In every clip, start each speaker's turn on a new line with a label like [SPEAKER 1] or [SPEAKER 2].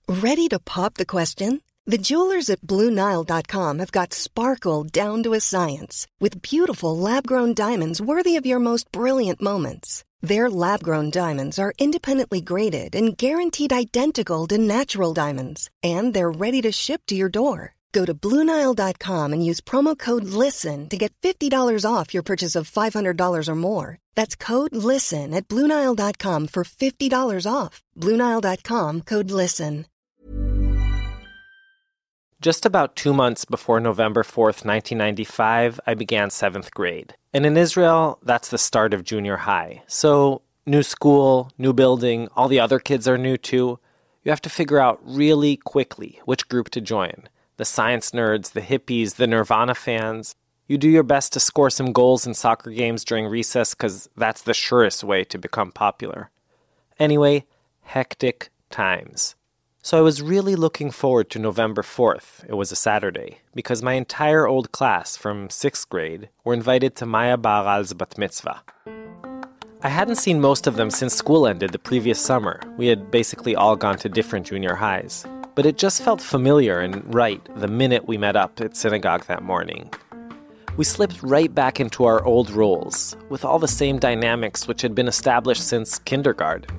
[SPEAKER 1] Ready to pop the question? The jewelers at BlueNile.com have got sparkle down to a science with beautiful lab-grown diamonds worthy of your most brilliant moments. Their lab-grown diamonds are independently graded and guaranteed identical to natural diamonds, and they're ready to ship to your door. Go to BlueNile.com and use promo code LISTEN to get $50 off your purchase of $500 or more. That's code LISTEN at BlueNile.com for $50 off. BlueNile.com, code LISTEN.
[SPEAKER 2] Just about 2 months before November 4th, 1995, I began 7th grade. And in Israel, that's the start of junior high. So, new school, new building, all the other kids are new too. You have to figure out really quickly which group to join. The science nerds, the hippies, the Nirvana fans. You do your best to score some goals in soccer games during recess because that's the surest way to become popular. Anyway, hectic times. So I was really looking forward to November 4th, it was a Saturday, because my entire old class from 6th grade were invited to Maya Ba'aral's bat mitzvah. I hadn't seen most of them since school ended the previous summer. We had basically all gone to different junior highs. But it just felt familiar and right the minute we met up at synagogue that morning. We slipped right back into our old roles, with all the same dynamics which had been established since kindergarten.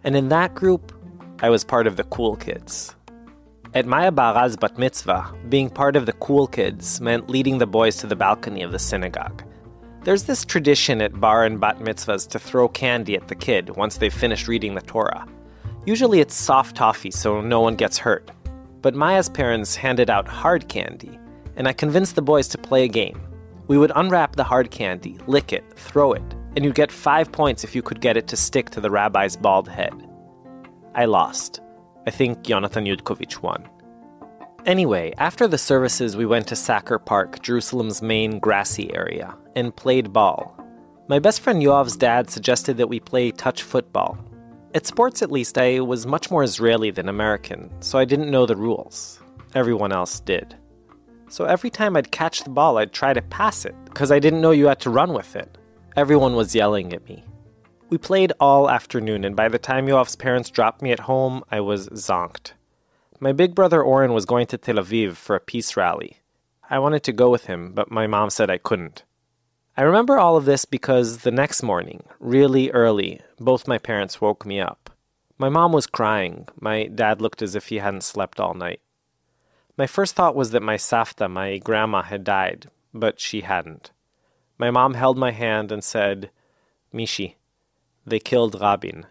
[SPEAKER 2] And in that group, I was part of the cool kids. At Maya Ba'aral's bat mitzvah, being part of the cool kids meant leading the boys to the balcony of the synagogue. There's this tradition at bar and bat mitzvahs to throw candy at the kid once they've finished reading the Torah. Usually it's soft toffee so no one gets hurt. But Maya's parents handed out hard candy, and I convinced the boys to play a game. We would unwrap the hard candy, lick it, throw it, and you'd get 5 points if you could get it to stick to the rabbi's bald head. I lost. I think Yonatan Yudkovich won. Anyway, after the services we went to Sacher Park, Jerusalem's main grassy area, and played ball. My best friend Yoav's dad suggested that we play touch football. At sports, at least, I was much more Israeli than American, so I didn't know the rules. Everyone else did. So every time I'd catch the ball, I'd try to pass it, because I didn't know you had to run with it. Everyone was yelling at me. We played all afternoon, and by the time Yoav's parents dropped me at home, I was zonked. My big brother Oren was going to Tel Aviv for a peace rally. I wanted to go with him, but my mom said I couldn't. I remember all of this because the next morning, really early, both my parents woke me up. My mom was crying. My dad looked as if he hadn't slept all night. My first thought was that my savta, my grandma, had died, but she hadn't. My mom held my hand and said, "Mishi, they killed Rabin."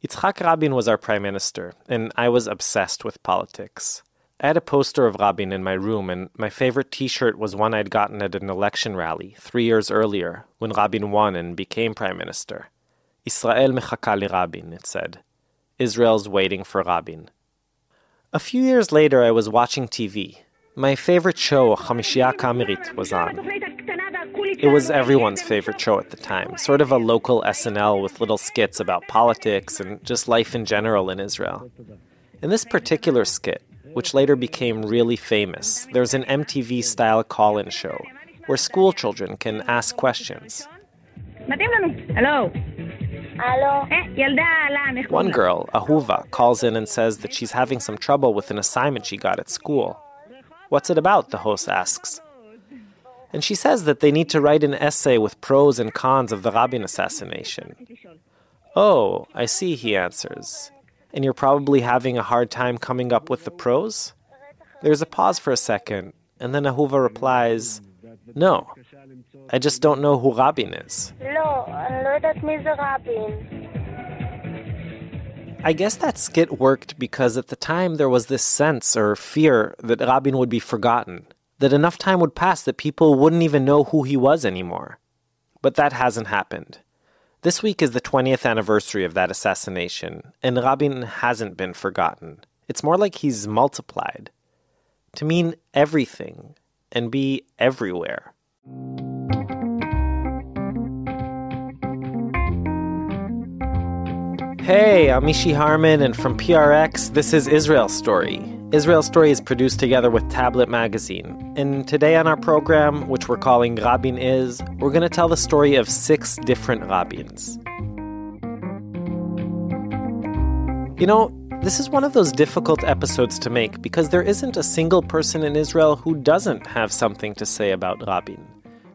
[SPEAKER 2] Yitzhak Rabin was our prime minister, and I was obsessed with politics. I had a poster of Rabin in my room, and my favorite t-shirt was one I'd gotten at an election rally 3 years earlier, when Rabin won and became prime minister. Israel mechaka li-Rabin, it said. Israel's waiting for Rabin. A few years later, I was watching TV. My favorite show, Chamishiya Kamerit, was on. It was everyone's favorite show at the time, sort of a local SNL with little skits about politics and just life in general in Israel. In this particular skit, which later became really famous, there's an MTV-style call-in show where school children can ask questions.
[SPEAKER 3] Hello.
[SPEAKER 2] One girl, Ahuva, calls in and says that she's having some trouble with an assignment she got at school. "What's it about?" the host asks. And she says that they need to write an essay with pros and cons of the Rabin assassination. "Oh, I see," he answers. "And you're probably having a hard time coming up with the pros?" There's a pause for a second, and then Ahuva replies, "No, I just don't know who Rabin is." I guess that skit worked because at the time there was this sense or fear that Rabin would be forgotten, that enough time would pass that people wouldn't even know who he was anymore. But that hasn't happened. This week is the 20th anniversary of that assassination, and Rabin hasn't been forgotten. It's more like he's multiplied to mean everything and be everywhere. Hey, I'm Mishi Harman, and from PRX, this is Israel Story. Israel Story is produced together with Tablet Magazine. And today on our program, which we're calling Rabin Is, we're going to tell the story of 6 different Rabins. You know, This is one of those difficult episodes to make because there isn't a single person in Israel who doesn't have something to say about Rabin,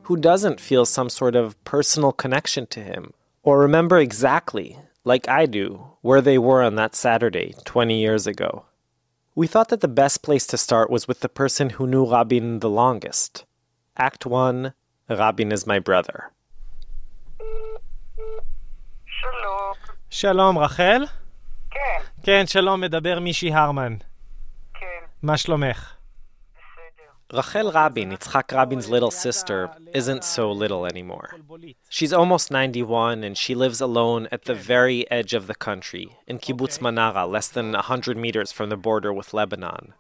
[SPEAKER 2] who doesn't feel some sort of personal connection to him, or remember exactly, like I do, where they were on that Saturday 20 years ago. We thought that the best place to start was with the person who knew Rabin the longest. Act 1, Rabin is my brother.
[SPEAKER 4] שלום.
[SPEAKER 2] שלום, רחל?
[SPEAKER 4] כן.
[SPEAKER 2] כן, שלום, מדבר מישי הרמן.
[SPEAKER 4] כן.
[SPEAKER 2] מה שלומך?
[SPEAKER 4] בסדר.
[SPEAKER 2] Rachel Rabin, Yitzhak Rabin's little sister, isn't so little anymore. She's almost 91 and she lives alone at the very edge of the country, in Kibbutz Manara, less than 100 meters from the border with Lebanon.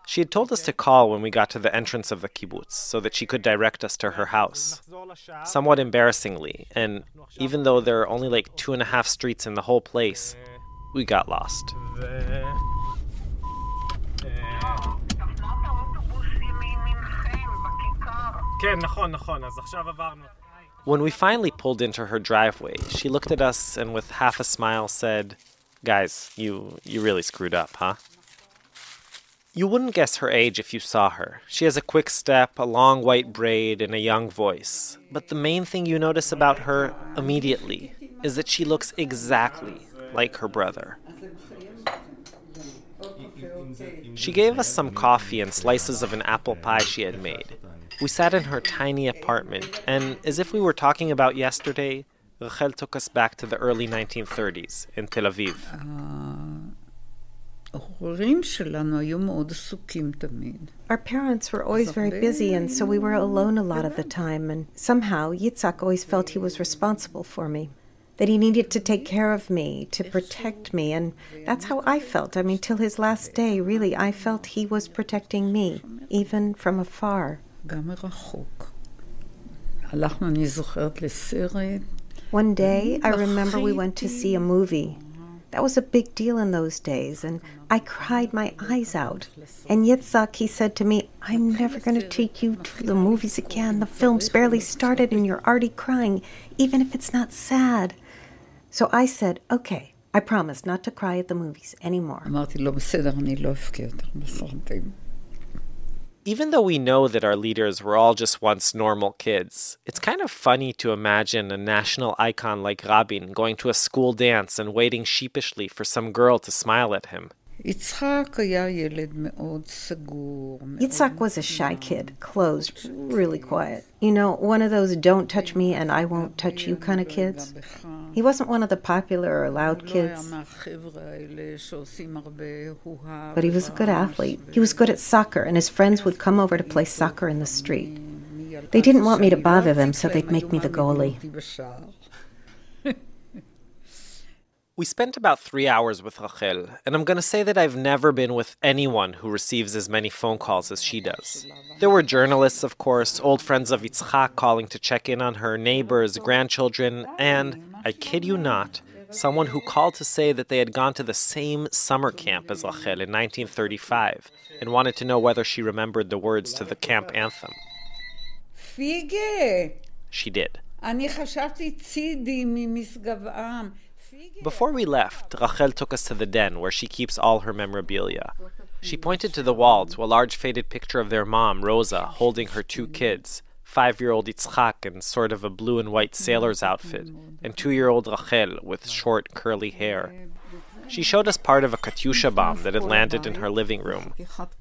[SPEAKER 2] She had told us to call when we got to the entrance of the kibbutz so that she could direct us to her house. Somewhat embarrassingly, and even though there are only like 2.5 streets in the whole place, we got lost. When we finally pulled into her driveway, she looked at us and with half a smile said, "Guys, you really screwed up, huh?" You wouldn't guess her age if you saw her. She has a quick step, a long white braid, and a young voice. But the main thing you notice about her immediately is that she looks exactly like her brother. She gave us some coffee and slices of an apple pie she had made. We sat in her tiny apartment, and as if we were talking about yesterday, Rachel took us back to the early 1930s in Tel Aviv.
[SPEAKER 5] Our parents were always very busy, and so we were alone a lot of the time, and somehow Yitzhak always felt he was responsible for me, that he needed to take care of me, to protect me, and that's how I felt. I mean, till his last day, really, I felt he was protecting me, even from afar. One day, I remember we went to see a movie. That was a big deal in those days, and I cried my eyes out. And Yitzhak, he said to me, "I'm never going to take you to the movies again. The film's barely started and you're already crying, even if it's not sad." So I said, "Okay, I promise not to cry at the movies anymore."
[SPEAKER 2] Even though we know that our leaders were all just once normal kids, it's kind of funny to imagine a national icon like Rabin going to a school dance and waiting sheepishly for some girl to smile at him.
[SPEAKER 5] Yitzhak was a shy kid, closed, really quiet. You know, one of those don't touch me and I won't touch you kind of kids. He wasn't one of the popular or loud kids. But he was a good athlete. He was good at soccer, and his friends would come over to play soccer in the street. They didn't want me to bother them, so they'd make me the goalie.
[SPEAKER 2] We spent about 3 hours with Rachel, and I'm going to say that I've never been with anyone who receives as many phone calls as she does. There were journalists, of course, old friends of Yitzhak calling to check in on her, neighbors, grandchildren, and, I kid you not, someone who called to say that they had gone to the same summer camp as Rachel in 1935 and wanted to know whether she remembered the words to the camp anthem. She did. Before we left, Rachel took us to the den where she keeps all her memorabilia. She pointed to the wall to a large faded picture of their mom, Rosa, holding her 2 kids, 5-year-old Yitzhak in sort of a blue and white sailor's outfit, and 2-year-old Rachel with short curly hair. She showed us part of a Katyusha bomb that had landed in her living room,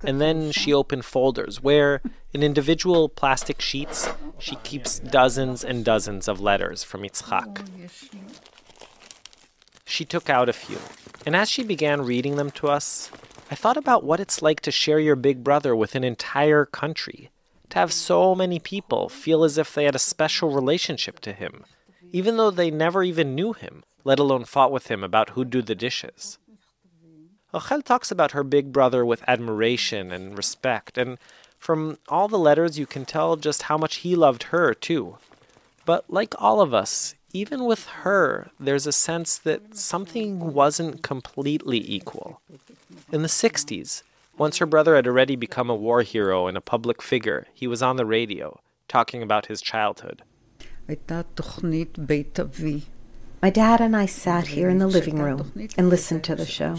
[SPEAKER 2] and then she opened folders where, in individual plastic sheets, she keeps dozens and dozens of letters from Yitzhak. She took out a few, and as she began reading them to us, I thought about what it's like to share your big brother with an entire country, to have so many people feel as if they had a special relationship to him, even though they never even knew him, let alone fought with him about who'd do the dishes. Rachel talks about her big brother with admiration and respect, and from all the letters you can tell just how much he loved her, too. But like all of us, even with her, there's a sense that something wasn't completely equal. In the 60s, once her brother had already become a war hero and a public figure, he was on the radio, talking about his childhood.
[SPEAKER 5] My dad and I sat here in the living room and listened to the show.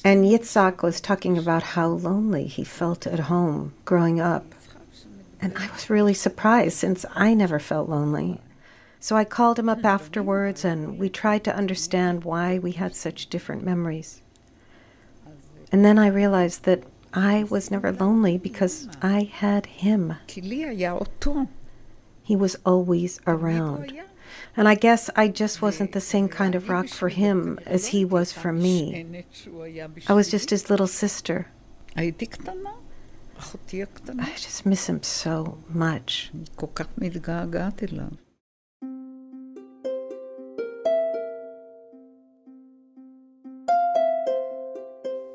[SPEAKER 5] And Yitzhak was talking about how lonely he felt at home growing up. And I was really surprised since I never felt lonely. So I called him up afterwards and we tried to understand why we had such different memories. And then I realized that I was never lonely because I had him. He was always around. And I guess I just wasn't the same kind of rock for him as he was for me. I was just his little sister. I just miss him so much.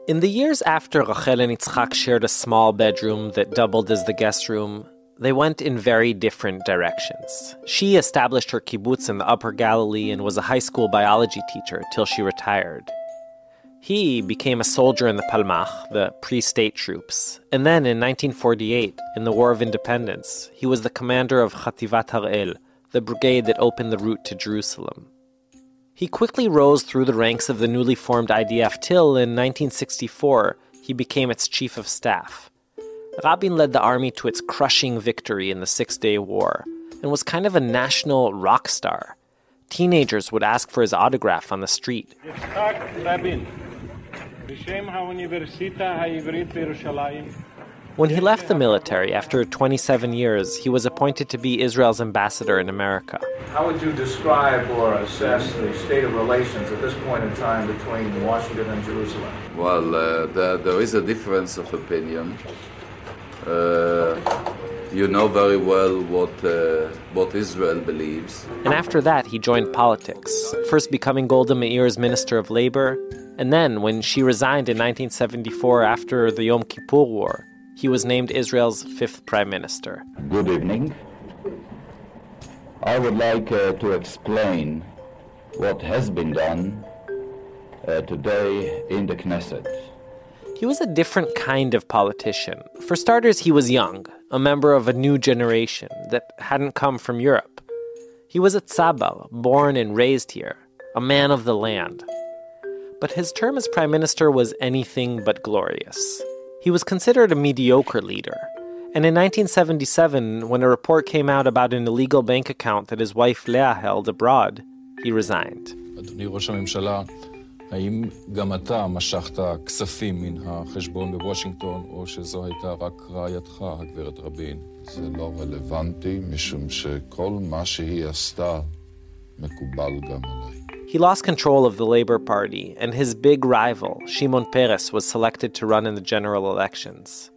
[SPEAKER 2] In the years after Rachel and Yitzhak shared a small bedroom that doubled as the guest room, they went in very different directions. She established her kibbutz in the Upper Galilee and was a high school biology teacher till she retired. He became a soldier in the Palmach, the pre-state troops, and then in 1948, in the War of Independence, he was the commander of Chativat Har'el, the brigade that opened the route to Jerusalem. He quickly rose through the ranks of the newly formed IDF till in 1964 he became its chief of staff. Rabin led the army to its crushing victory in the Six-Day War and was kind of a national rock star. Teenagers would ask for his autograph on the street.
[SPEAKER 6] Yitzhak Rabin, B'Shem HaUniversita HaIvrit B'Yerushalayim.
[SPEAKER 2] When he left the military after 27 years, he was appointed to be Israel's ambassador in America.
[SPEAKER 7] How would you describe or assess the state of relations at this point in time between Washington and Jerusalem?
[SPEAKER 8] Well, there is a difference of opinion. You know very well what Israel believes.
[SPEAKER 2] And after that, he joined politics, first becoming Golda Meir's Minister of Labor, and then, when she resigned in 1974 after the Yom Kippur War, he was named Israel's 5th Prime Minister.
[SPEAKER 9] Good evening. I would like to explain what has been done today in the Knesset.
[SPEAKER 2] He was a different kind of politician. For starters, he was young, a member of a new generation that hadn't come from Europe. He was a tzabar, born and raised here, a man of the land. But his term as prime minister was anything but glorious. He was considered a mediocre leader. And in 1977, when a report came out about an illegal bank account that his wife Leah held abroad, he resigned.
[SPEAKER 10] אדוני ראש הממשלה, האם גם אתה משכת כספים מן החשבון בוושינגטון, או שזו הייתה רק רעייתך, הגברת רבין?
[SPEAKER 11] זה לא רלוונטי, משום שכל מה שהיא עשתה מקובל גם עליי.
[SPEAKER 2] He lost control of the Labor Party, and his big rival, Shimon Peres, was selected to run in the general elections.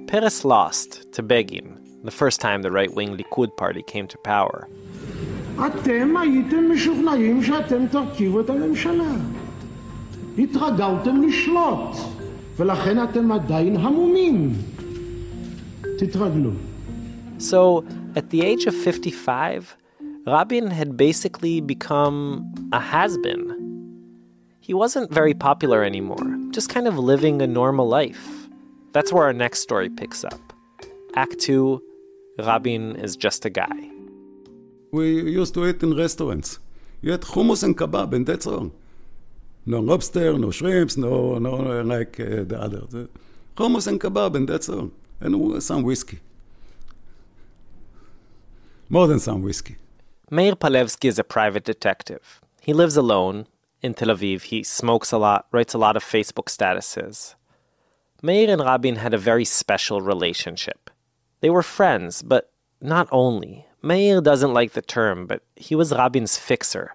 [SPEAKER 2] Peres lost to Begin, the first time the right-wing Likud party came to power.
[SPEAKER 12] אתם הייתם משוכנעים שאתם תרכיבו את הממשלה. התרגלתם לשלוט, ולכן אתם עדיין המומים. תתרגלו.
[SPEAKER 2] So, at the age of 55, Rabin had basically become a has-been. He wasn't very popular anymore, just kind of living a normal life. That's where our next story picks up. Act 2, Rabin is just a guy.
[SPEAKER 13] We used to eat in restaurants. You had hummus and kebab, and that's all. No lobster, no shrimps, no like the others. Hummus and kebab, and that's all. And some whiskey. More than some whiskey.
[SPEAKER 2] Me'ir Palevsky is a private detective. He lives alone in Tel Aviv. He smokes a lot, writes a lot of Facebook statuses. Me'ir and Rabin had a very special relationship. They were friends, but not only. Me'ir doesn't like the term, but he was Rabin's fixer.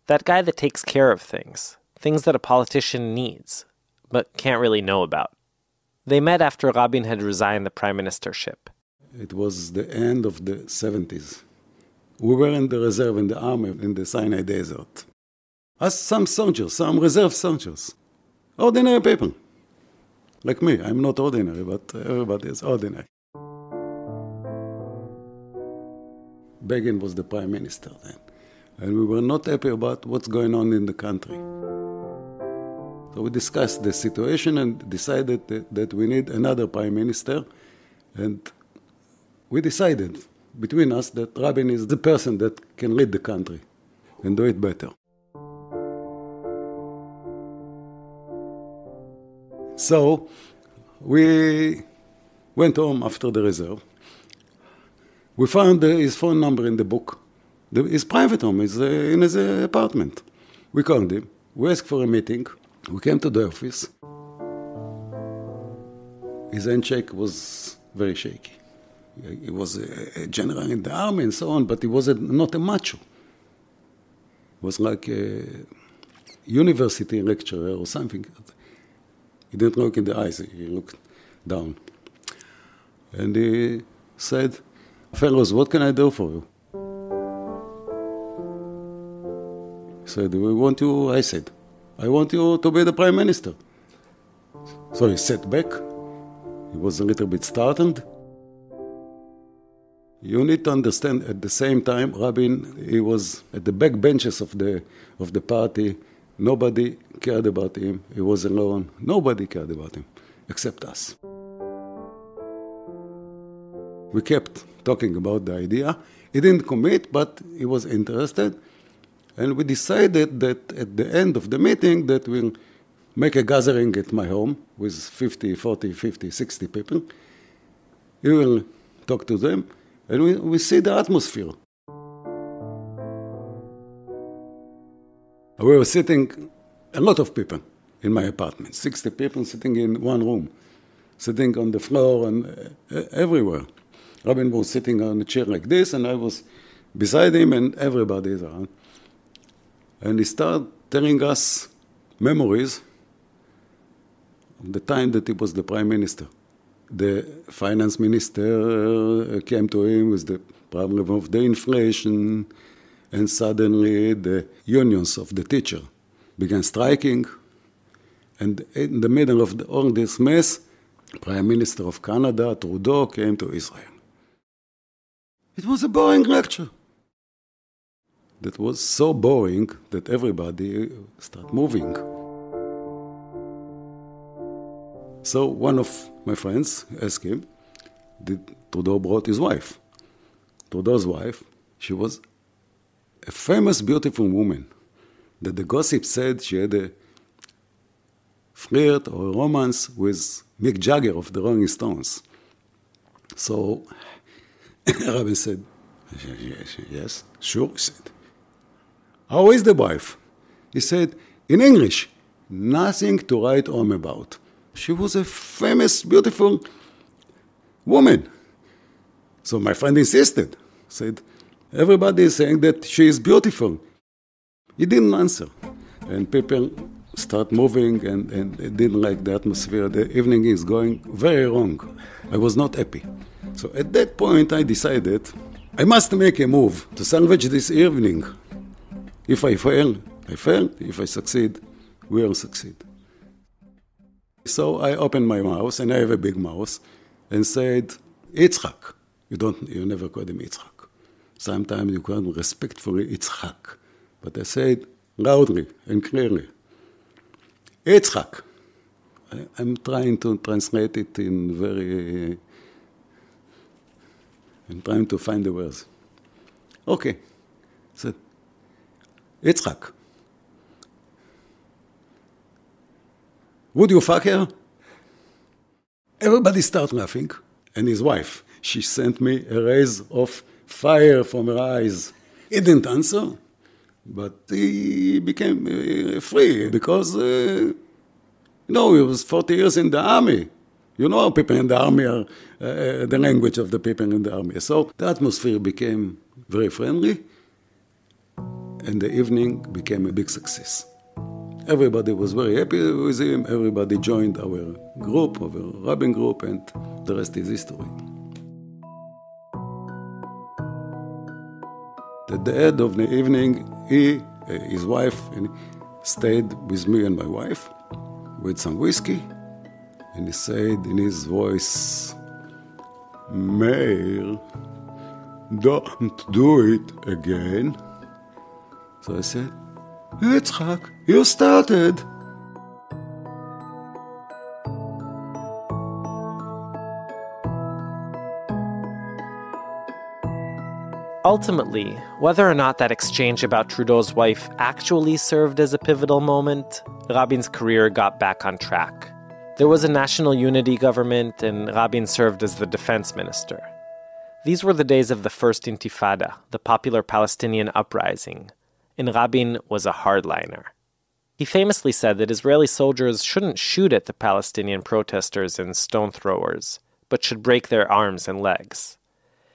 [SPEAKER 2] That guy that takes care of things that a politician needs, but can't really know about. They met after Rabin had resigned the prime ministership.
[SPEAKER 13] It was the end of the 70s. We were in the reserve in the army in the Sinai Desert. As some soldiers, some reserve soldiers. Ordinary people. Like me, I'm not ordinary, but everybody is ordinary. Begin was the prime minister then. And we were not happy about what's going on in the country. So we discussed the situation and decided that we need another prime minister. And we decided between us that Rabin is the person that can lead the country and do it better. So we went home after the reserve. We found his phone number in the book. His private home is in his apartment. We called him. We asked for a meeting. We came to the office. His handshake was very shaky. He was a general in the army and so on, but he was not a macho. He was like a university lecturer or something. He didn't look in the eyes, he looked down. And he said, "Fellows, what can I do for you?" He said, "We want you," I said, "I want you to be the prime minister." So he sat back. He was a little bit startled. You need to understand, at the same time, Rabin, he was at the back benches of the party. Nobody cared about him. He was alone. Nobody cared about him, except us. We kept talking about the idea. He didn't commit, but he was interested. And we decided that at the end of the meeting that we'll make a gathering at my home with 50, 40, 50, 60 people. He will talk to them, and we see the atmosphere. We were sitting, a lot of people in my apartment, 60 people sitting in one room, sitting on the floor and everywhere. Rabin was sitting on a chair like this, and I was beside him, and everybody is around. And he started telling us memories of the time that he was the prime minister. The finance minister came to him with the problem of the inflation, and suddenly the unions of the teacher began striking. And in the middle of all this mess, Prime Minister of Canada, Trudeau, came to Israel. It was a boring lecture. That was so boring that everybody started moving. So one of my friends asked him, did Trudeau brought his wife? Trudeau's wife, she was a famous, beautiful woman that the gossip said she had a flirt or a romance with Mick Jagger of the Rolling Stones. So Rabin said, yes, sure, he said. How is the wife? He said, in English, nothing to write home about. She was a famous, beautiful woman. So my friend insisted, said, everybody is saying that she is beautiful. He didn't answer. And people start moving and didn't like the atmosphere. The evening is going very wrong. I was not happy. So at that point, I decided I must make a move to salvage this evening. If I fail, I fail. If I succeed, we will succeed. So I opened my mouth, and I have a big mouth, and said, Yitzhak. You never call him Yitzhak. Sometimes you call him respectfully Yitzhak. But I said loudly and clearly, Yitzhak. I'm trying to translate it I'm trying to find the words. Okay. I said, Yitzhak. Would you fuck her? Everybody started laughing, and his wife, she sent me a rays of fire from her eyes. He didn't answer, but he became free because, he was 40 years in the army. You know how people in the army are, the language of the people in the army. So the atmosphere became very friendly, and the evening became a big success. Everybody was very happy with him. Everybody joined our group, our Rabin group, and the rest is history. At the end of the evening, his wife, stayed with me and my wife with some whiskey, and he said in his voice, Me'ir, don't do it again. So I said, Yitzhak, you started.
[SPEAKER 2] Ultimately, whether or not that exchange about Trudeau's wife actually served as a pivotal moment, Rabin's career got back on track. There was a national unity government, and Rabin served as the defense minister. These were the days of the First Intifada, the popular Palestinian uprising, and Rabin was a hardliner. He famously said that Israeli soldiers shouldn't shoot at the Palestinian protesters and stone throwers, but should break their arms and legs.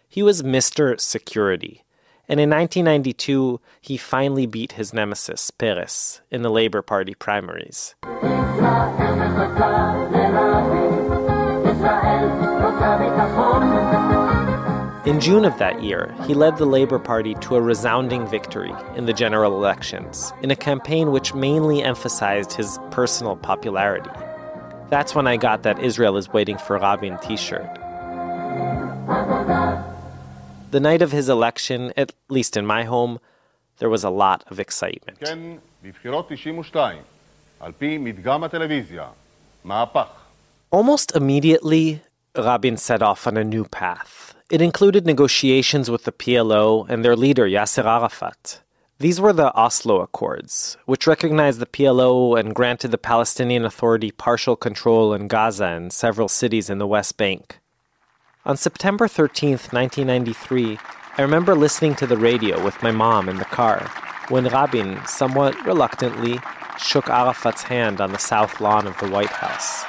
[SPEAKER 2] He was Mr. Security, and in 1992, he finally beat his nemesis, Peres, in the Labor Party primaries. In June of that year, he led the Labor Party to a resounding victory in the general elections, in a campaign which mainly emphasized his personal popularity. That's when I got that Israel is waiting for Rabin t-shirt. The night of his election, at least in my home, there was a lot of excitement. Almost immediately, Rabin set off on a new path. It included negotiations with the PLO and their leader, Yasser Arafat. These were the Oslo Accords, which recognized the PLO and granted the Palestinian Authority partial control in Gaza and several cities in the West Bank. On September 13th, 1993, I remember listening to the radio with my mom in the car when Rabin, somewhat reluctantly, shook Arafat's hand on the south lawn of the White House.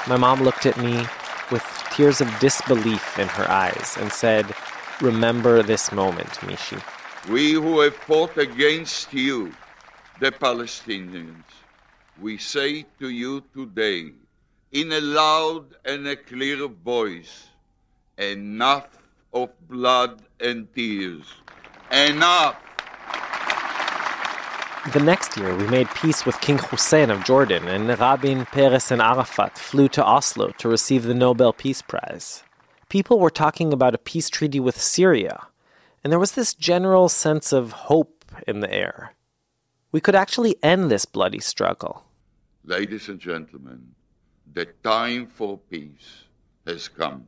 [SPEAKER 2] My mom looked at me with tears of disbelief in her eyes and said, "Remember this moment, Mishi."
[SPEAKER 8] We who have fought against you, the Palestinians, we say to you today, in a loud and a clear voice, enough of blood and tears. Enough!
[SPEAKER 2] The next year, we made peace with King Hussein of Jordan, and Rabin, Peres, and Arafat flew to Oslo to receive the Nobel Peace Prize. People were talking about a peace treaty with Syria, and there was this general sense of hope in the air. We could actually end this bloody struggle.
[SPEAKER 8] Ladies and gentlemen, the time for peace has come.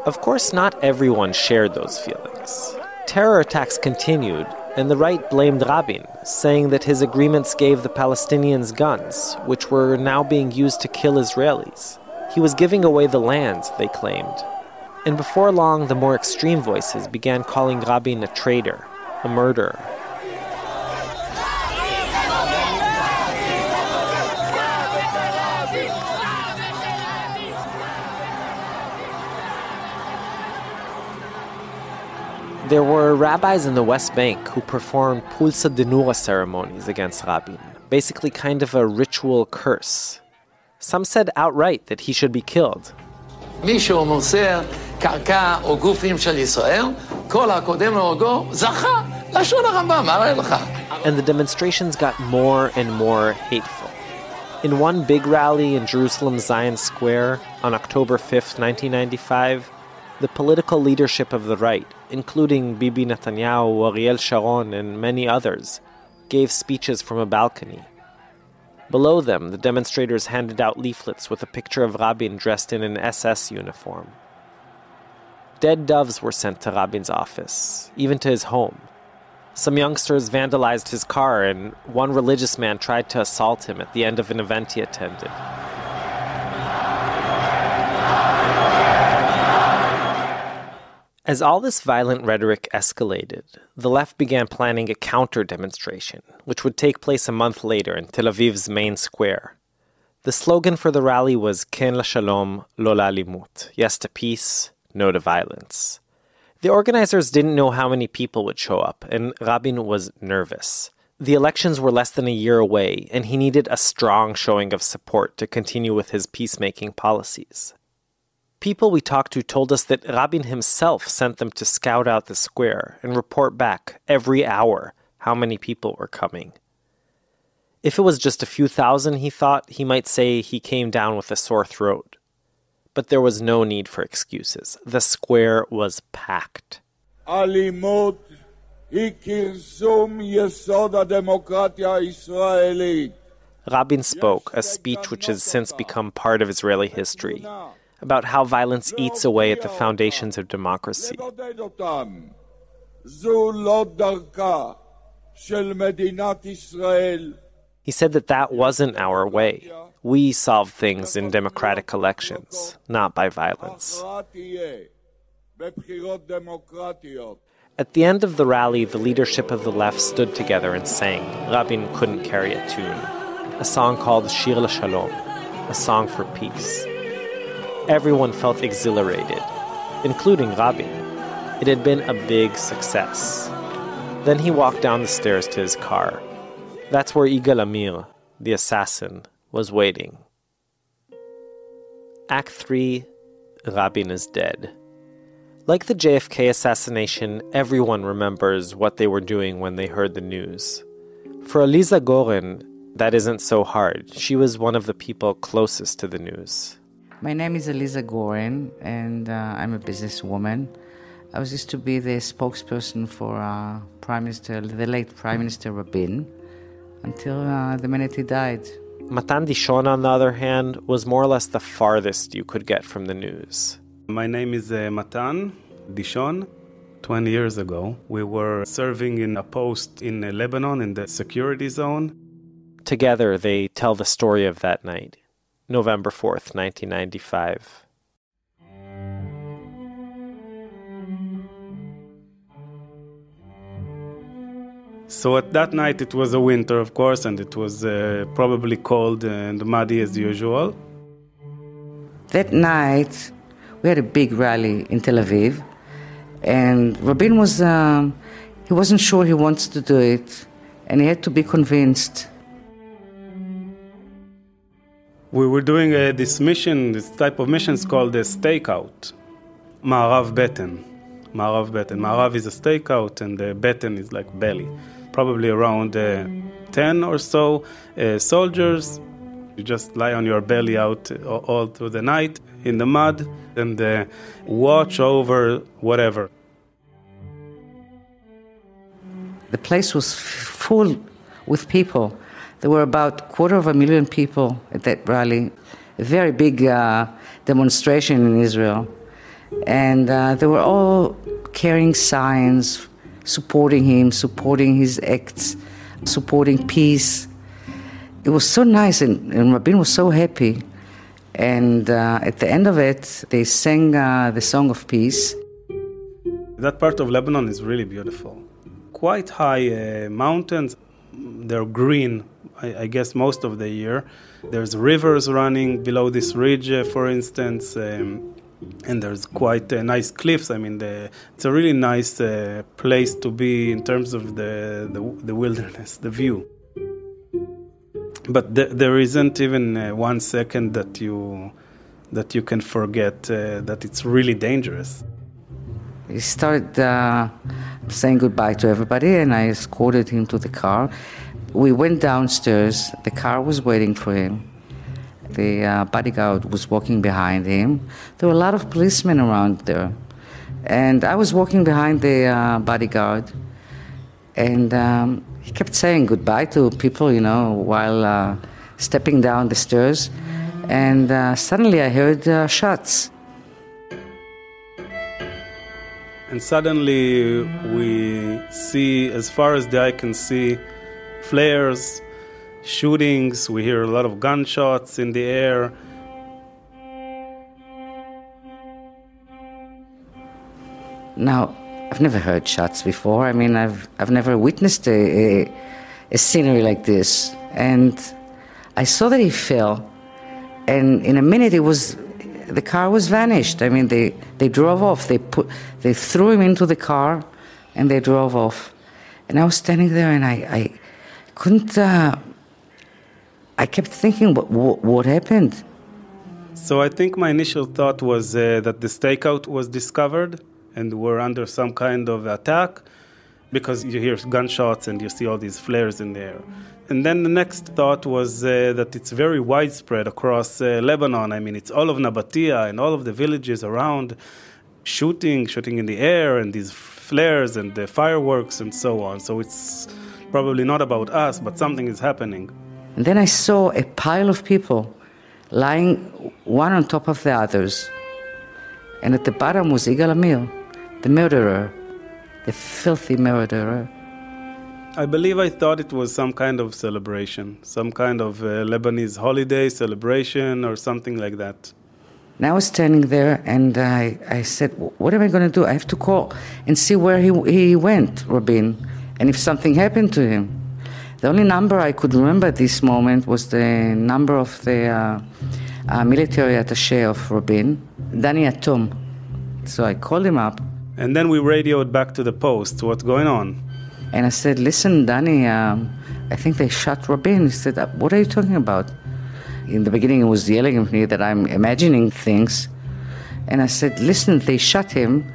[SPEAKER 2] Of course, not everyone shared those feelings. Terror attacks continued, and the right blamed Rabin, saying that his agreements gave the Palestinians guns, which were now being used to kill Israelis. He was giving away the land, they claimed. And before long, the more extreme voices began calling Rabin a traitor, a murderer. There were rabbis in the West Bank who performed pulsa denura ceremonies against Rabin, basically kind of a ritual curse. Some said outright that he should be killed. And the demonstrations got more and more hateful. In one big rally in Jerusalem's Zion Square on October 5th, 1995, the political leadership of the right, including Bibi Netanyahu, Ariel Sharon, and many others, gave speeches from a balcony. Below them, the demonstrators handed out leaflets with a picture of Rabin dressed in an SS uniform. Dead doves were sent to Rabin's office, even to his home. Some youngsters vandalized his car, and one religious man tried to assault him at the end of an event he attended. As all this violent rhetoric escalated, the left began planning a counter-demonstration, which would take place a month later in Tel Aviv's main square. The slogan for the rally was Ken LaShalom, Lo LaAlimut, yes to peace, no to violence. The organizers didn't know how many people would show up, and Rabin was nervous. The elections were less than a year away, and he needed a strong showing of support to continue with his peacemaking policies. People we talked to told us that Rabin himself sent them to scout out the square and report back every hour how many people were coming. If it was just a few thousand, he thought, he might say he came down with a sore throat. But there was no need for excuses. The square was packed.
[SPEAKER 14] Alimut hi kirsum yesod hademokratia Israelit.
[SPEAKER 2] Rabin spoke, a speech which has since become part of Israeli history. about how violence eats away at the foundations of democracy. He said that wasn't our way. We solve things in democratic elections, not by violence. At the end of the rally, the leadership of the left stood together and sang. Rabin couldn't carry a tune. A song called Shir LaShalom, a song for peace. Everyone felt exhilarated, including Rabin. It had been a big success. Then he walked down the stairs to his car. That's where Yigal Amir, the assassin, was waiting. Act 3, Rabin is dead. Like the JFK assassination, everyone remembers what they were doing when they heard the news. For Aliza Goren, that isn't so hard. She was one of the people closest to the news.
[SPEAKER 15] My name is Aliza Goren, and I'm a businesswoman. I was used to be the spokesperson for the late Prime Minister Rabin, until the minute he died.
[SPEAKER 2] Matan Dishon, on the other hand, was more or less the farthest you could get from the news.
[SPEAKER 16] My name is Matan Dishon. 20 years ago, we were serving in a post in Lebanon in the security zone.
[SPEAKER 2] Together, they tell the story of that night, November 4th, 1995.
[SPEAKER 16] So at that night, it was a winter, of course, and it was probably cold and muddy as usual.
[SPEAKER 15] That night, we had a big rally in Tel Aviv, and Rabin he wasn't sure he wants to do it, and he had to be convinced.
[SPEAKER 16] We were doing this type of mission is called a stakeout, Ma'arav Beten. Ma'arav Beten. Ma'arav is a stakeout, and the Beten is like belly. Probably around 10 or so soldiers. You just lie on your belly out all through the night in the mud and watch over whatever.
[SPEAKER 15] The place was full with people. There were about 250,000 people at that rally, a very big demonstration in Israel. And they were all carrying signs, supporting him, supporting his acts, supporting peace. It was so nice, and Rabin was so happy. And at the end of it, they sang the Song of Peace.
[SPEAKER 16] That part of Lebanon is really beautiful. Quite high mountains. They're green, I guess, most of the year. There's rivers running below this ridge, for instance, and there's quite nice cliffs. I mean, it's a really nice place to be in terms of the wilderness, the view. But there isn't even 1 second that you can forget that it's really dangerous.
[SPEAKER 15] He started saying goodbye to everybody, and I escorted him to the car. We went downstairs. The car was waiting for him. The bodyguard was walking behind him. There were a lot of policemen around there. And I was walking behind the bodyguard, and he kept saying goodbye to people, while stepping down the stairs. And suddenly I heard shots.
[SPEAKER 16] And suddenly we see, as far as the eye can see, flares, shootings. We hear a lot of gunshots in the air.
[SPEAKER 15] Now, I've never heard shots before. I mean, I've never witnessed a scenery like this. And I saw that he fell, and in a minute the car was vanished. I mean, they drove off. They threw him into the car, and they drove off. And I was standing there, and I couldn't. I kept thinking, what happened?
[SPEAKER 16] So I think my initial thought was that the stakeout was discovered, and we're under some kind of attack, because you hear gunshots and you see all these flares in the air. And then the next thought was that it's very widespread across Lebanon. I mean, it's all of Nabatia and all of the villages around, shooting in the air, and these flares and the fireworks and so on. So it's probably not about us, but something is happening.
[SPEAKER 15] And then I saw a pile of people lying one on top of the others. And at the bottom was Yigal Amir, the murderer, the filthy murderer.
[SPEAKER 16] I believe I thought it was some kind of celebration, some kind of Lebanese holiday celebration or something like that.
[SPEAKER 15] And I was standing there and I said, what am I going to do? I have to call and see where he went, Rabin, and if something happened to him. The only number I could remember at this moment was the number of the military attaché of Rabin, Danny Atom. So I called him up.
[SPEAKER 16] And then we radioed back to the post, what's going on?
[SPEAKER 15] And I said, listen, Danny, I think they shot Rabin. He said, what are you talking about? In the beginning, he was yelling at me that I'm imagining things. And I said, listen, they shot him,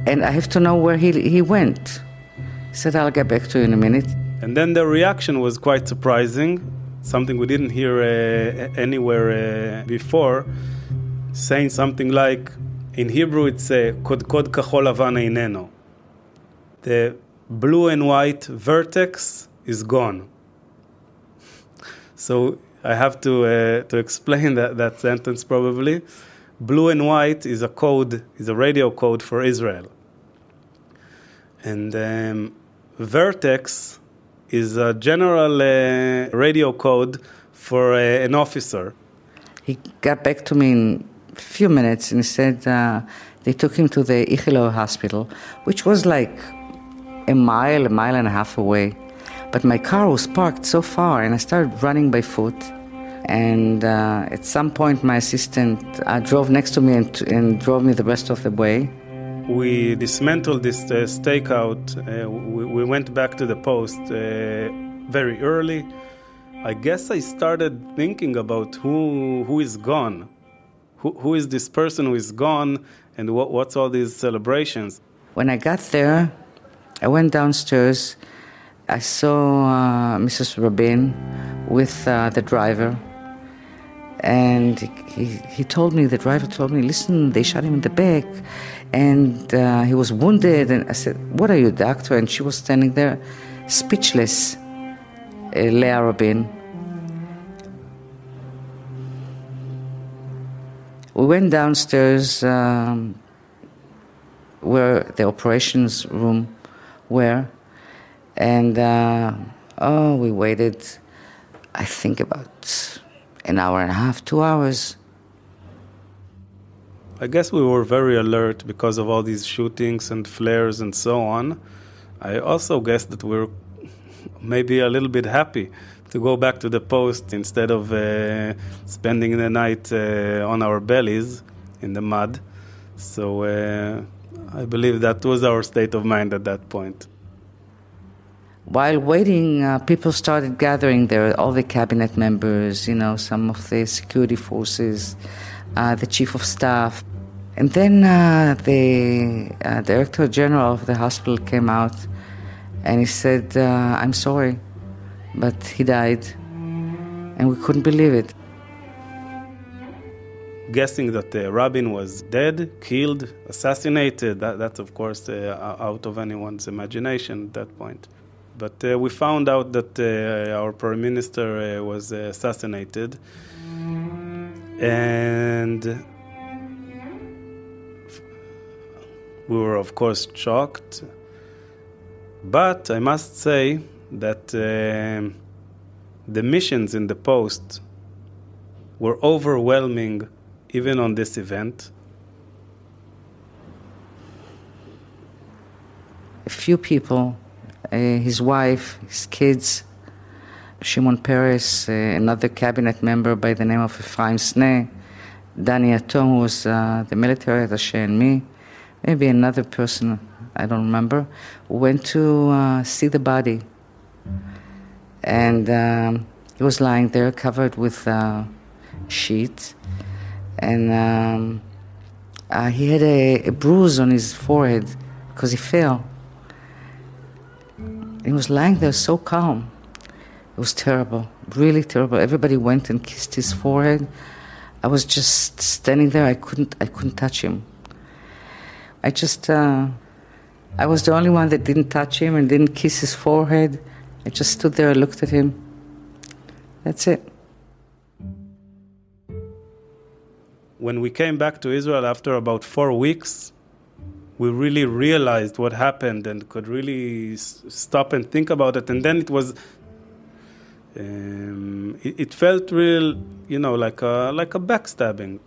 [SPEAKER 15] and I have to know where he went. He said, I'll get back to you in a minute.
[SPEAKER 16] And then the reaction was quite surprising, something we didn't hear anywhere before, saying something like, in Hebrew it's Kod Kachol Lavan Eineno. The blue and white vertex is gone. So I have to explain that sentence probably. Blue and white is a radio code for Israel. And vertex is a general radio code for an officer.
[SPEAKER 15] He got back to me in a few minutes and he said they took him to the Ichilov hospital, which was like a mile and a half away. But my car was parked so far and I started running by foot. And at some point my assistant drove next to me and drove me the rest of the way.
[SPEAKER 16] We dismantled this stakeout. We went back to the post very early. I guess I started thinking about who is gone. Who is this person who is gone, and what's all these celebrations?
[SPEAKER 15] When I got there, I went downstairs. I saw Mrs. Rabin with the driver. And the driver told me, listen, they shot him in the back. And he was wounded. And I said, what are you, doctor? And she was standing there, speechless, Leah Rabin. We went downstairs where the operations room were. And, we waited, I think, about an hour and a half, 2 hours.
[SPEAKER 16] I guess we were very alert because of all these shootings and flares and so on. I also guess that we're maybe a little bit happy to go back to the post instead of spending the night on our bellies in the mud. So I believe that was our state of mind at that point.
[SPEAKER 15] While waiting, people started gathering there, all the cabinet members, some of the security forces, the chief of staff. And then the director general of the hospital came out and he said, I'm sorry, but he died. And we couldn't believe it.
[SPEAKER 16] Guessing that Rabin was dead, killed, assassinated, that's of course out of anyone's imagination at that point. But we found out that our prime minister was assassinated. And we were, of course, shocked. But I must say that the missions in the post were overwhelming even on this event.
[SPEAKER 15] A few people, his wife, his kids, Shimon Peres, another cabinet member by the name of Ephraim Sneh, Danny Atom, who was the military attaché, and me, maybe another person, I don't remember, went to see the body. And he was lying there covered with sheets. And he had a bruise on his forehead because he fell. He was lying there so calm. It was terrible, really terrible. Everybody went and kissed his forehead. I was just standing there. I couldn't touch him. I was the only one that didn't touch him and didn't kiss his forehead. I just stood there and looked at him. That's it.
[SPEAKER 16] When we came back to Israel after about 4 weeks, we really realized what happened and could really stop and think about it. And then it was, it felt real, like a backstabbing.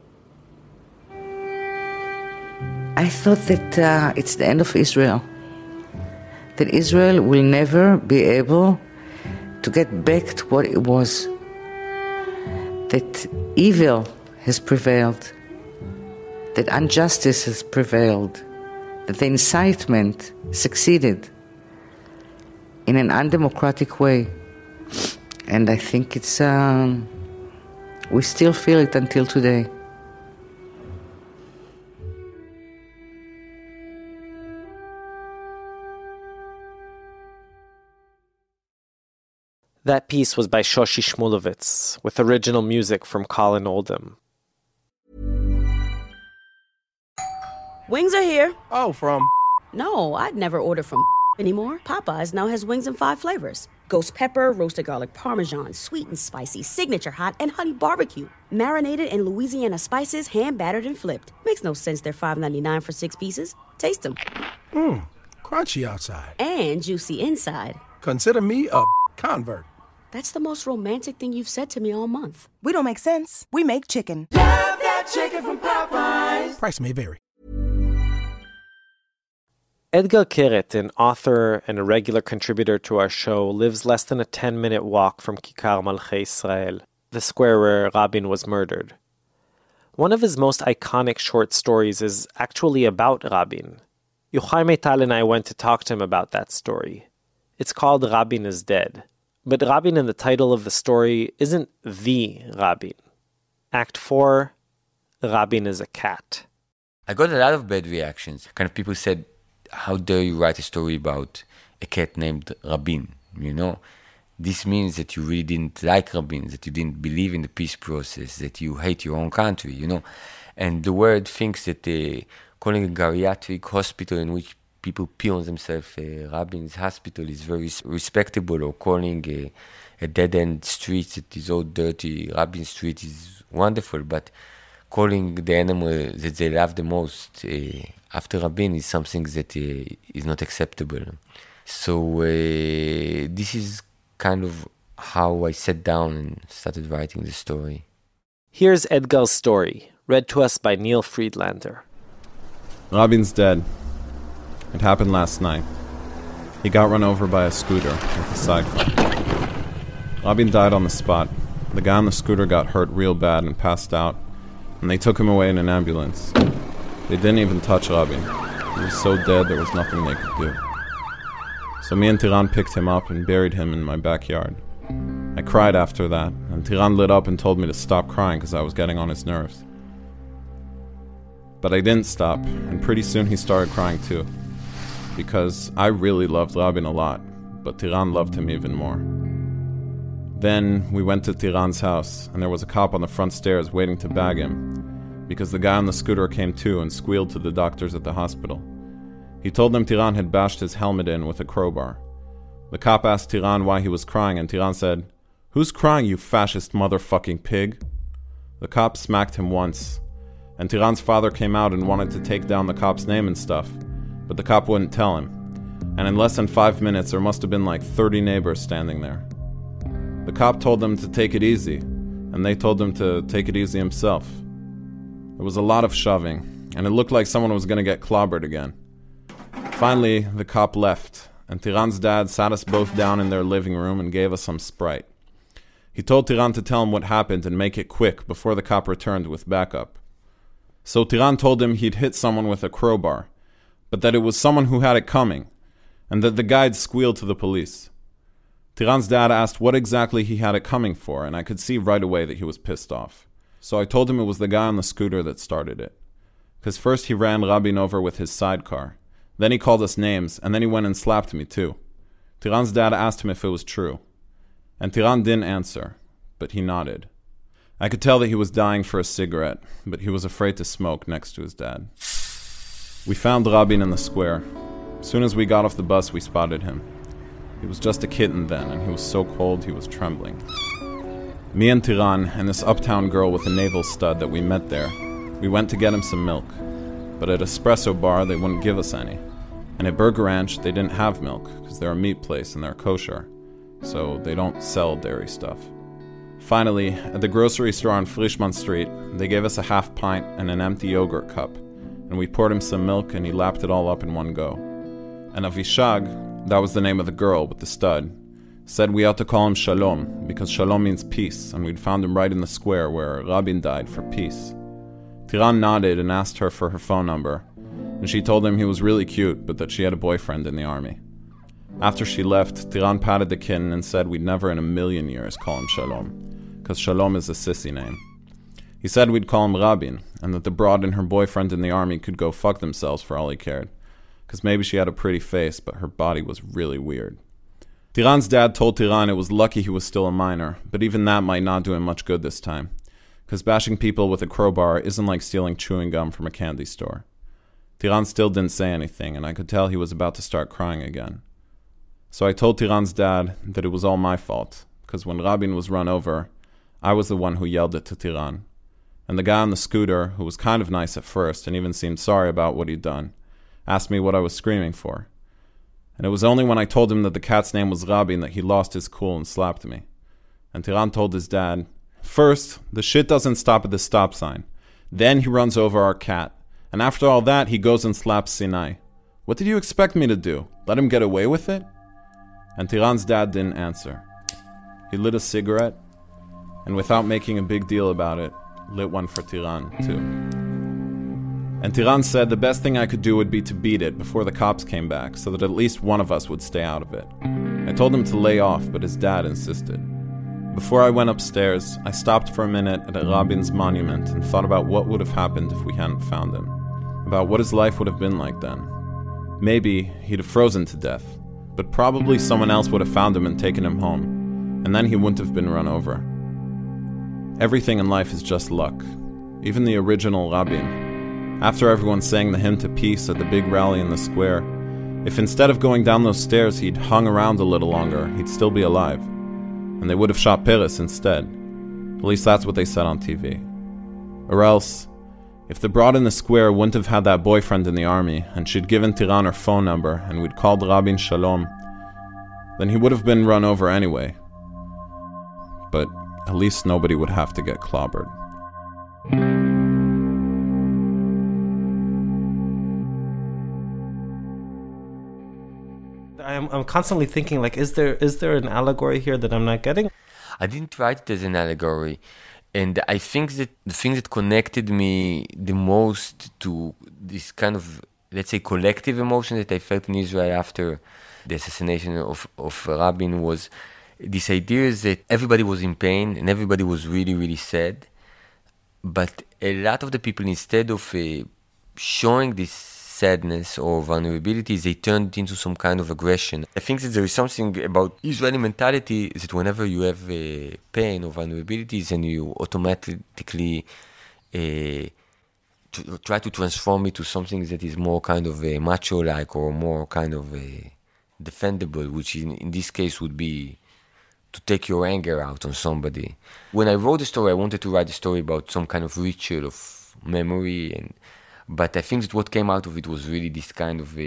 [SPEAKER 15] I thought that it's the end of Israel. That Israel will never be able to get back to what it was. That evil has prevailed. That injustice has prevailed. That the incitement succeeded in an undemocratic way. And I think it's, we still feel it until today.
[SPEAKER 2] That piece was by Shoshi Shmulevitz, with original music from Colin Oldham.
[SPEAKER 17] Wings are here.
[SPEAKER 18] Oh, from?
[SPEAKER 17] No, I'd never order from anymore. Popeyes now has wings in 5 flavors. Ghost pepper, roasted garlic parmesan, sweet and spicy, signature hot, and honey barbecue. Marinated in Louisiana spices, hand battered and flipped. Makes no sense they're $5.99 for 6 pieces. Taste them.
[SPEAKER 18] Crunchy outside.
[SPEAKER 17] And juicy inside.
[SPEAKER 18] Consider me a convert.
[SPEAKER 17] That's the most romantic thing you've said to me all month.
[SPEAKER 19] We don't make sense. We make chicken.
[SPEAKER 20] Love that chicken from Popeyes.
[SPEAKER 18] Price may vary.
[SPEAKER 2] Etgar Keret, an author and a regular contributor to our show, lives less than a 10-minute walk from Kikar Malchei Israel, the square where Rabin was murdered. One of his most iconic short stories is actually about Rabin. Yochai Meital and I went to talk to him about that story. It's called Rabin is Dead. But Rabin in the title of the story isn't the Rabin. Act 4, Rabin is a cat.
[SPEAKER 21] I got a lot of bad reactions. Kind of people said, how dare you write a story about a cat named Rabin, This means that you really didn't like Rabin, that you didn't believe in the peace process, that you hate your own country, And the world thinks that calling a geriatric hospital in which people pee on themselves, Rabin's hospital, is very respectable, or calling a dead-end street that is all dirty, Rabin Street, is wonderful, but calling the animal that they love the most after Rabin is something that is not acceptable. So this is kind of how I sat down and started writing the story.
[SPEAKER 2] Here's Edgar's story, read to us by Neil Friedlander.
[SPEAKER 22] Rabin's dead. It happened last night. He got run over by a scooter with a sidecar. Rabin died on the spot. The guy on the scooter got hurt real bad and passed out, and they took him away in an ambulance. They didn't even touch Rabin. He was so dead there was nothing they could do. So me and Tiran picked him up and buried him in my backyard. I cried after that, and Tiran lit up and told me to stop crying because I was getting on his nerves. But I didn't stop, and pretty soon he started crying too. Because I really loved Rabin a lot, but Tiran loved him even more. Then we went to Tiran's house, and there was a cop on the front stairs waiting to bag him, because the guy on the scooter came to and squealed to the doctors at the hospital. He told them Tiran had bashed his helmet in with a crowbar. The cop asked Tiran why he was crying, and Tiran said, "Who's crying, you fascist motherfucking pig?" The cop smacked him once, and Tiran's father came out and wanted to take down the cop's name and stuff, but the cop wouldn't tell him, and in less than 5 minutes there must have been like 30 neighbors standing there. The cop told them to take it easy, and they told him to take it easy himself. There was a lot of shoving, and it looked like someone was going to get clobbered again. Finally, the cop left, and Tiran's dad sat us both down in their living room and gave us some Sprite. He told Tiran to tell him what happened and make it quick before the cop returned with backup. So Tiran told him he'd hit someone with a crowbar, but that it was someone who had it coming, and that the guide squealed to the police. Tiran's dad asked what exactly he had it coming for, and I could see right away that he was pissed off. So I told him it was the guy on the scooter that started it. Because first he ran Rabin over with his sidecar, then he called us names, and then he went and slapped me too. Tiran's dad asked him if it was true, and Tiran didn't answer, but he nodded. I could tell that he was dying for a cigarette, but he was afraid to smoke next to his dad. We found Rabin in the square. As soon as we got off the bus, we spotted him. He was just a kitten then, and he was so cold he was trembling. Me and Tiran and this uptown girl with a navel stud that we met there We went to get him some milk, but at Espresso Bar they wouldn't give us any. And at Burger Ranch they didn't have milk, because they're a meat place and they're kosher, so they don't sell dairy stuff. Finally, at the grocery store on Frischmann Street, they gave us a half pint and an empty yogurt cup, and we poured him some milk and he lapped it all up in one go. And Avishag, that was the name of the girl with the stud, said we ought to call him Shalom, because Shalom means peace, and we'd found him right in the square where Rabin died for peace. Tiran nodded and asked her for her phone number, and she told him he was really cute, but that she had a boyfriend in the army. After she left, Tiran patted the kitten and said we'd never in a million years call him Shalom, because Shalom is a sissy name. He said we'd call him Rabin, and that the broad and her boyfriend in the army could go fuck themselves for all he cared, because maybe she had a pretty face, but her body was really weird. Tiran's dad told Tiran it was lucky he was still a minor, but even that might not do him much good this time, because bashing people with a crowbar isn't like stealing chewing gum from a candy store. Tiran still didn't say anything, and I could tell he was about to start crying again. So I told Tiran's dad that it was all my fault, because when Rabin was run over, I was the one who yelled it to Tiran. And the guy on the scooter, who was kind of nice at first and even seemed sorry about what he'd done, asked me what I was screaming for. And it was only when I told him that the cat's name was Rabin that he lost his cool and slapped me. And Tiran told his dad, "First, the shit doesn't stop at the stop sign. Then he runs over our cat. And after all that, he goes and slaps Sinai. What did you expect me to do? Let him get away with it?" And Tiran's dad didn't answer. He lit a cigarette, and without making a big deal about it, lit one for Tiran, too. And Tiran said the best thing I could do would be to beat it before the cops came back, so that at least one of us would stay out of it. I told him to lay off, but his dad insisted. Before I went upstairs, I stopped for a minute at Rabin's monument and thought about what would have happened if we hadn't found him. About what his life would have been like then. Maybe he'd have frozen to death, but probably someone else would have found him and taken him home, and then he wouldn't have been run over. Everything in life is just luck. Even the original Rabin. After everyone sang the hymn to peace at the big rally in the square, if instead of going down those stairs he'd hung around a little longer, he'd still be alive. And they would have shot Peres instead. At least that's what they said on TV. Or else, if the broad in the square wouldn't have had that boyfriend in the army, and she'd given Tiran her phone number, and we'd called Rabin Shalom, then he would have been run over anyway. But at least nobody would have to get clobbered.
[SPEAKER 2] I'm constantly thinking, like, is there an allegory here that I'm not getting?
[SPEAKER 21] I didn't write it as an allegory. And I think that the thing that connected me the most to this kind of, let's say, collective emotion that I felt in Israel after the assassination of Rabin was this idea that everybody was in pain and everybody was really, really sad. But a lot of the people, instead of showing this sadness or vulnerability, they turned it into some kind of aggression. I think that there is something about Israeli mentality that whenever you have pain or vulnerabilities, and you automatically try to transform it to something that is more kind of macho-like or more kind of defendable, which in this case would be to take your anger out on somebody. When I wrote the story, I wanted to write a story about some kind of ritual of memory, but I think that what came out of it was really this kind of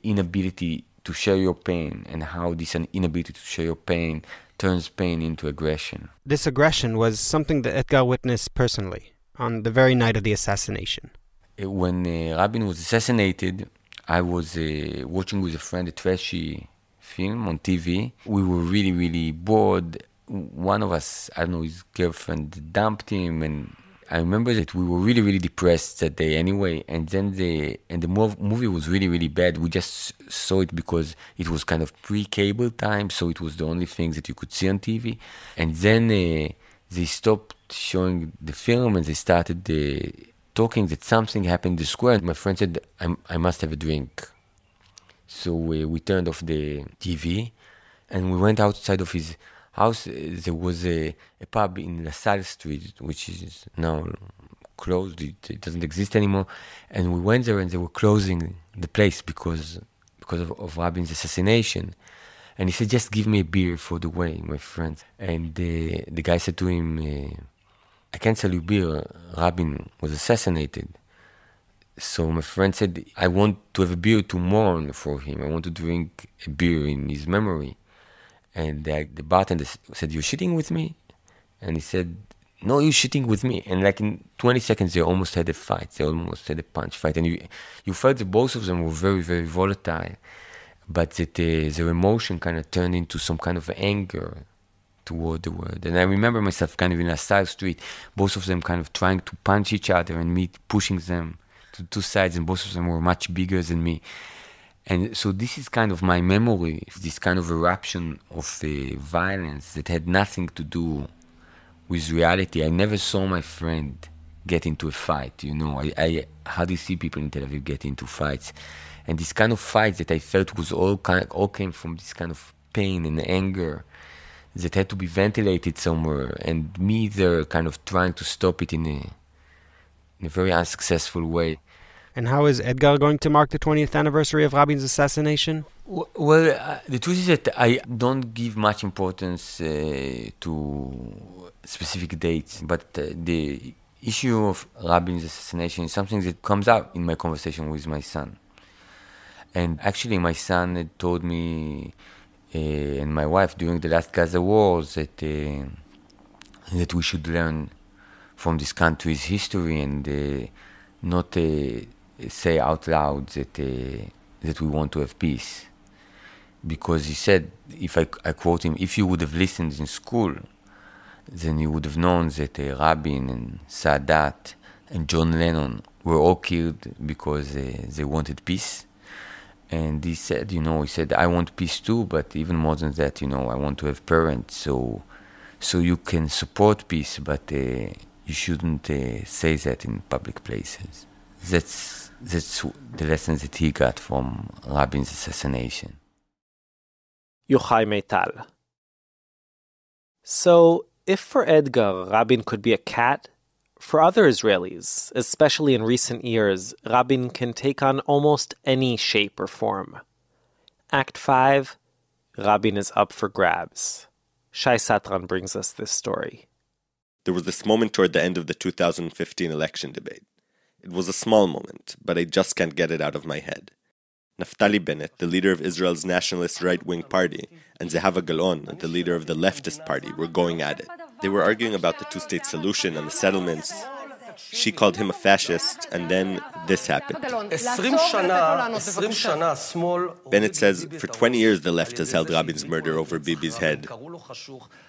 [SPEAKER 21] inability to share your pain, and how this inability to share your pain turns pain into aggression.
[SPEAKER 1] This aggression was something that Etgar witnessed personally on the very night of the assassination.
[SPEAKER 21] When Rabin was assassinated, I was watching with a friend a trashy film on TV. We were really, really bored. One of us, I don't know, his girlfriend dumped him, and I remember that we were really, really depressed that day anyway, and then the movie was really, really bad. We just saw it because it was kind of pre-cable time, so it was the only thing that you could see on TV. And then they stopped showing the film, and they started talking that something happened in the square. And my friend said, I must have a drink. So we turned off the TV, and we went outside of his house. There was a pub in La Salle Street, which is now closed. It doesn't exist anymore. And we went there, and they were closing the place because of Rabin's assassination. And he said, "Just give me a beer for the way, my friend." And the guy said to him, I can't sell you beer. Rabin was assassinated. So my friend said, I want to have a beer to mourn for him. I want to drink a beer in his memory. And the bartender said, you're shitting with me? And he said, no, you're shitting with me. And like in 20 seconds, they almost had a fight. They almost had a punch fight. And you felt that both of them were very, very volatile. But that their emotion kind of turned into some kind of anger toward the world. And I remember myself kind of in a side street, both of them kind of trying to punch each other and me pushing them to two sides, and both of them were much bigger than me. And so this is kind of my memory, this kind of eruption of violence that had nothing to do with reality. I never saw my friend get into a fight, you know. I hardly see people in Tel Aviv get into fights. And this kind of fight that I felt was all came from this kind of pain and anger that had to be ventilated somewhere. And me there kind of trying to stop it in a very unsuccessful way.
[SPEAKER 1] And how is Etgar going to mark the 20th anniversary of Rabin's assassination?
[SPEAKER 21] Well, the truth is that I don't give much importance to specific dates, but the issue of Rabin's assassination is something that comes up in my conversation with my son. And actually my son had told me and my wife during the last Gaza wars that we should learn from this country's history and not say out loud that we want to have peace. Because he said, if I quote him, if you would have listened in school, then you would have known that Rabin and Sadat and John Lennon were all killed because they wanted peace. And he said, I want peace too, but even more than that, I want to have parents. So you can support peace, but you shouldn't say that in public places. That's the lesson that he got from Rabin's assassination.
[SPEAKER 2] Yochai Meital. So, if for Etgar, Rabin could be a cat, for other Israelis, especially in recent years, Rabin can take on almost any shape or form. Act 5, Rabin is up for grabs. Shai Satran brings us this story.
[SPEAKER 3] There was this moment toward the end of the 2015 election debate. It was a small moment, but I just can't get it out of my head. Naftali Bennett, the leader of Israel's nationalist right-wing party, and Zehava Galon, the leader of the leftist party, were going at it. They were arguing about the two-state solution and the settlements. She called him a fascist, and then this happened. Bennett says, for 20 years the left has held Rabin's murder over Bibi's head.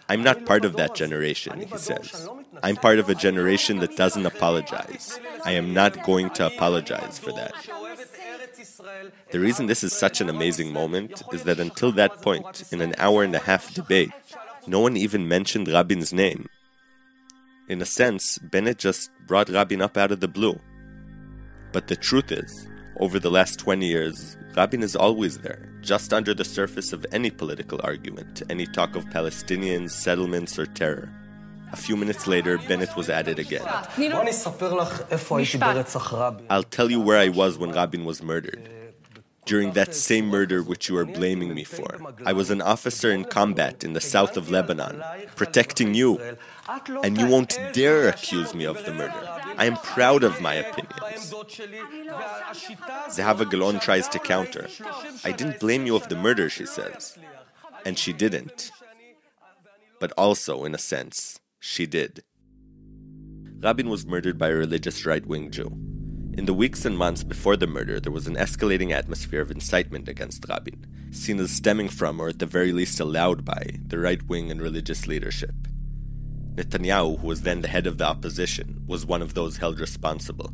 [SPEAKER 3] I'm not part of that generation, he says. I'm part of a generation that doesn't apologize. I am not going to apologize for that. The reason this is such an amazing moment is that until that point, in an hour-and-a-half debate, no one even mentioned Rabin's name. In a sense, Bennett just brought Rabin up out of the blue. But the truth is, over the last 20 years, Rabin is always there, just under the surface of any political argument, any talk of Palestinians, settlements, or terror. A few minutes later, Bennett was at it again. I'll tell you where I was when Rabin was murdered. During that same murder which you are blaming me for. I was an officer in combat in the south of Lebanon, protecting you. And you won't dare accuse me of the murder. I am proud of my opinions. Zehava Galon tries to counter. I didn't blame you of the murder, she says. And she didn't. But also, in a sense, she did. Rabin was murdered by a religious right-wing Jew. In the weeks and months before the murder, there was an escalating atmosphere of incitement against Rabin, seen as stemming from, or at the very least allowed by, the right-wing and religious leadership. Netanyahu, who was then the head of the opposition, was one of those held responsible.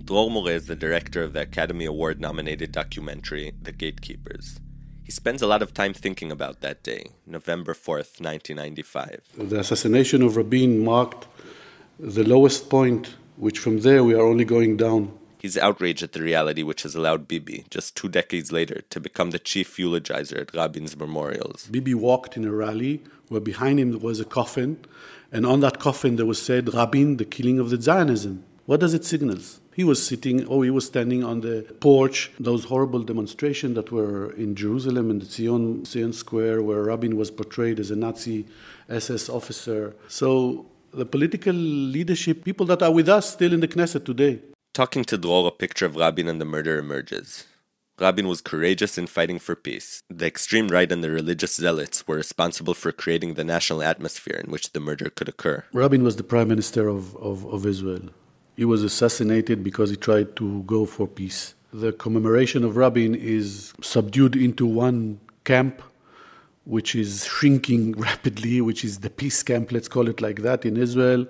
[SPEAKER 3] Dror Moreh is the director of the Academy Award-nominated documentary, The Gatekeepers. He spends a lot of time thinking about that day, November 4th, 1995.
[SPEAKER 4] The assassination of Rabin marked the lowest point, which from there we are only going down.
[SPEAKER 3] He's outraged at the reality which has allowed Bibi, just 2 decades later, to become the chief eulogizer at Rabin's memorials.
[SPEAKER 4] Bibi walked in a rally where behind him was a coffin, and on that coffin there was said, Rabin, the killing of the Zionism. What does it signal? He was standing on the porch, those horrible demonstrations that were in Jerusalem in the Zion Square, where Rabin was portrayed as a Nazi SS officer. So the political leadership, people that are with us still in the Knesset today.
[SPEAKER 3] Talking to Dror, a picture of Rabin and the murder emerges. Rabin was courageous in fighting for peace. The extreme right and the religious zealots were responsible for creating the national atmosphere in which the murder could occur.
[SPEAKER 4] Rabin was the prime minister of Israel. He was assassinated because he tried to go for peace. The commemoration of Rabin is subdued into one camp, which is shrinking rapidly, which is the peace camp, let's call it like that, in Israel.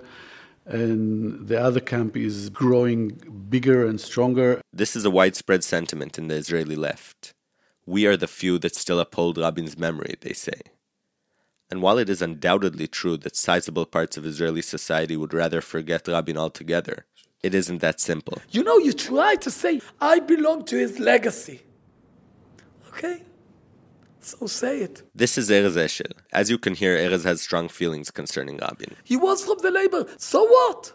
[SPEAKER 4] And the other camp is growing bigger and stronger.
[SPEAKER 3] This is a widespread sentiment in the Israeli left. We are the few that still uphold Rabin's memory, they say. And while it is undoubtedly true that sizable parts of Israeli society would rather forget Rabin altogether, it isn't that simple.
[SPEAKER 5] You know, you try to say, I belong to his legacy. Okay? So say it.
[SPEAKER 3] This is Erez Eshel. As you can hear, Erez has strong feelings concerning Rabin.
[SPEAKER 5] He was from the labor. So what?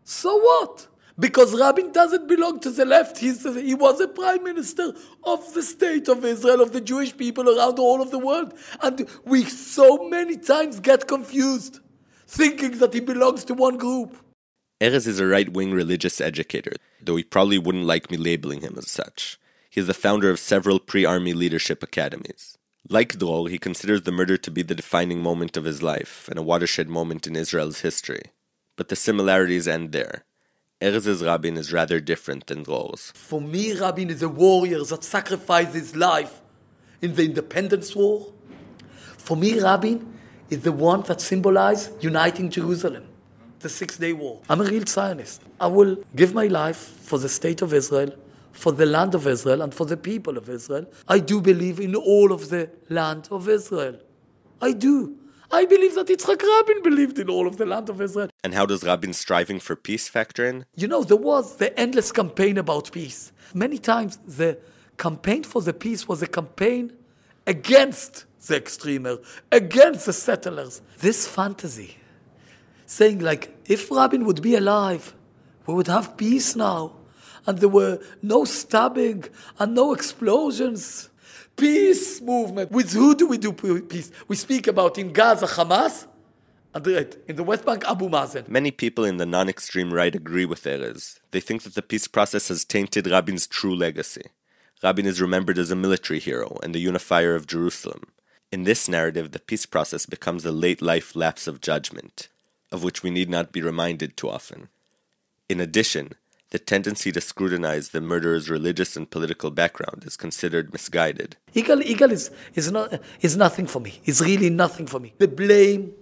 [SPEAKER 5] So what? Because Rabin doesn't belong to the left. He was a prime minister of the state of Israel, of the Jewish people around all of the world. And we so many times get confused, thinking that he belongs to one group.
[SPEAKER 3] Erez is a right-wing religious educator, though he probably wouldn't like me labeling him as such. He is the founder of several pre-army leadership academies. Like Dror, he considers the murder to be the defining moment of his life and a watershed moment in Israel's history. But the similarities end there. Erez's Rabin is rather different than Dror's.
[SPEAKER 5] For me, Rabin is a warrior that sacrificed his life in the independence war. For me, Rabin is the one that symbolized uniting Jerusalem, the 6-Day War. I'm a real Zionist. I will give my life for the state of Israel, for the land of Israel, and for the people of Israel. I do believe in all of the land of Israel. I do. I believe that Yitzhak Rabin believed in all of the land of Israel.
[SPEAKER 3] And how does Rabin's striving for peace factor in?
[SPEAKER 5] You know, there was the endless campaign about peace. Many times the campaign for the peace was a campaign against the extremer, against the settlers. This fantasy, saying like, if Rabin would be alive, we would have peace now. And there were no stabbing and no explosions. Peace movement. With who do we do peace? We speak about in Gaza, Hamas, and in the West Bank, Abu Mazen.
[SPEAKER 3] Many people in the non-extreme right agree with Erez. They think that the peace process has tainted Rabin's true legacy. Rabin is remembered as a military hero and the unifier of Jerusalem. In this narrative, the peace process becomes a late-life lapse of judgment, of which we need not be reminded too often. In addition, the tendency to scrutinize the murderer's religious and political background is considered misguided.
[SPEAKER 5] Yigal is nothing for me. It's really nothing for me. The blame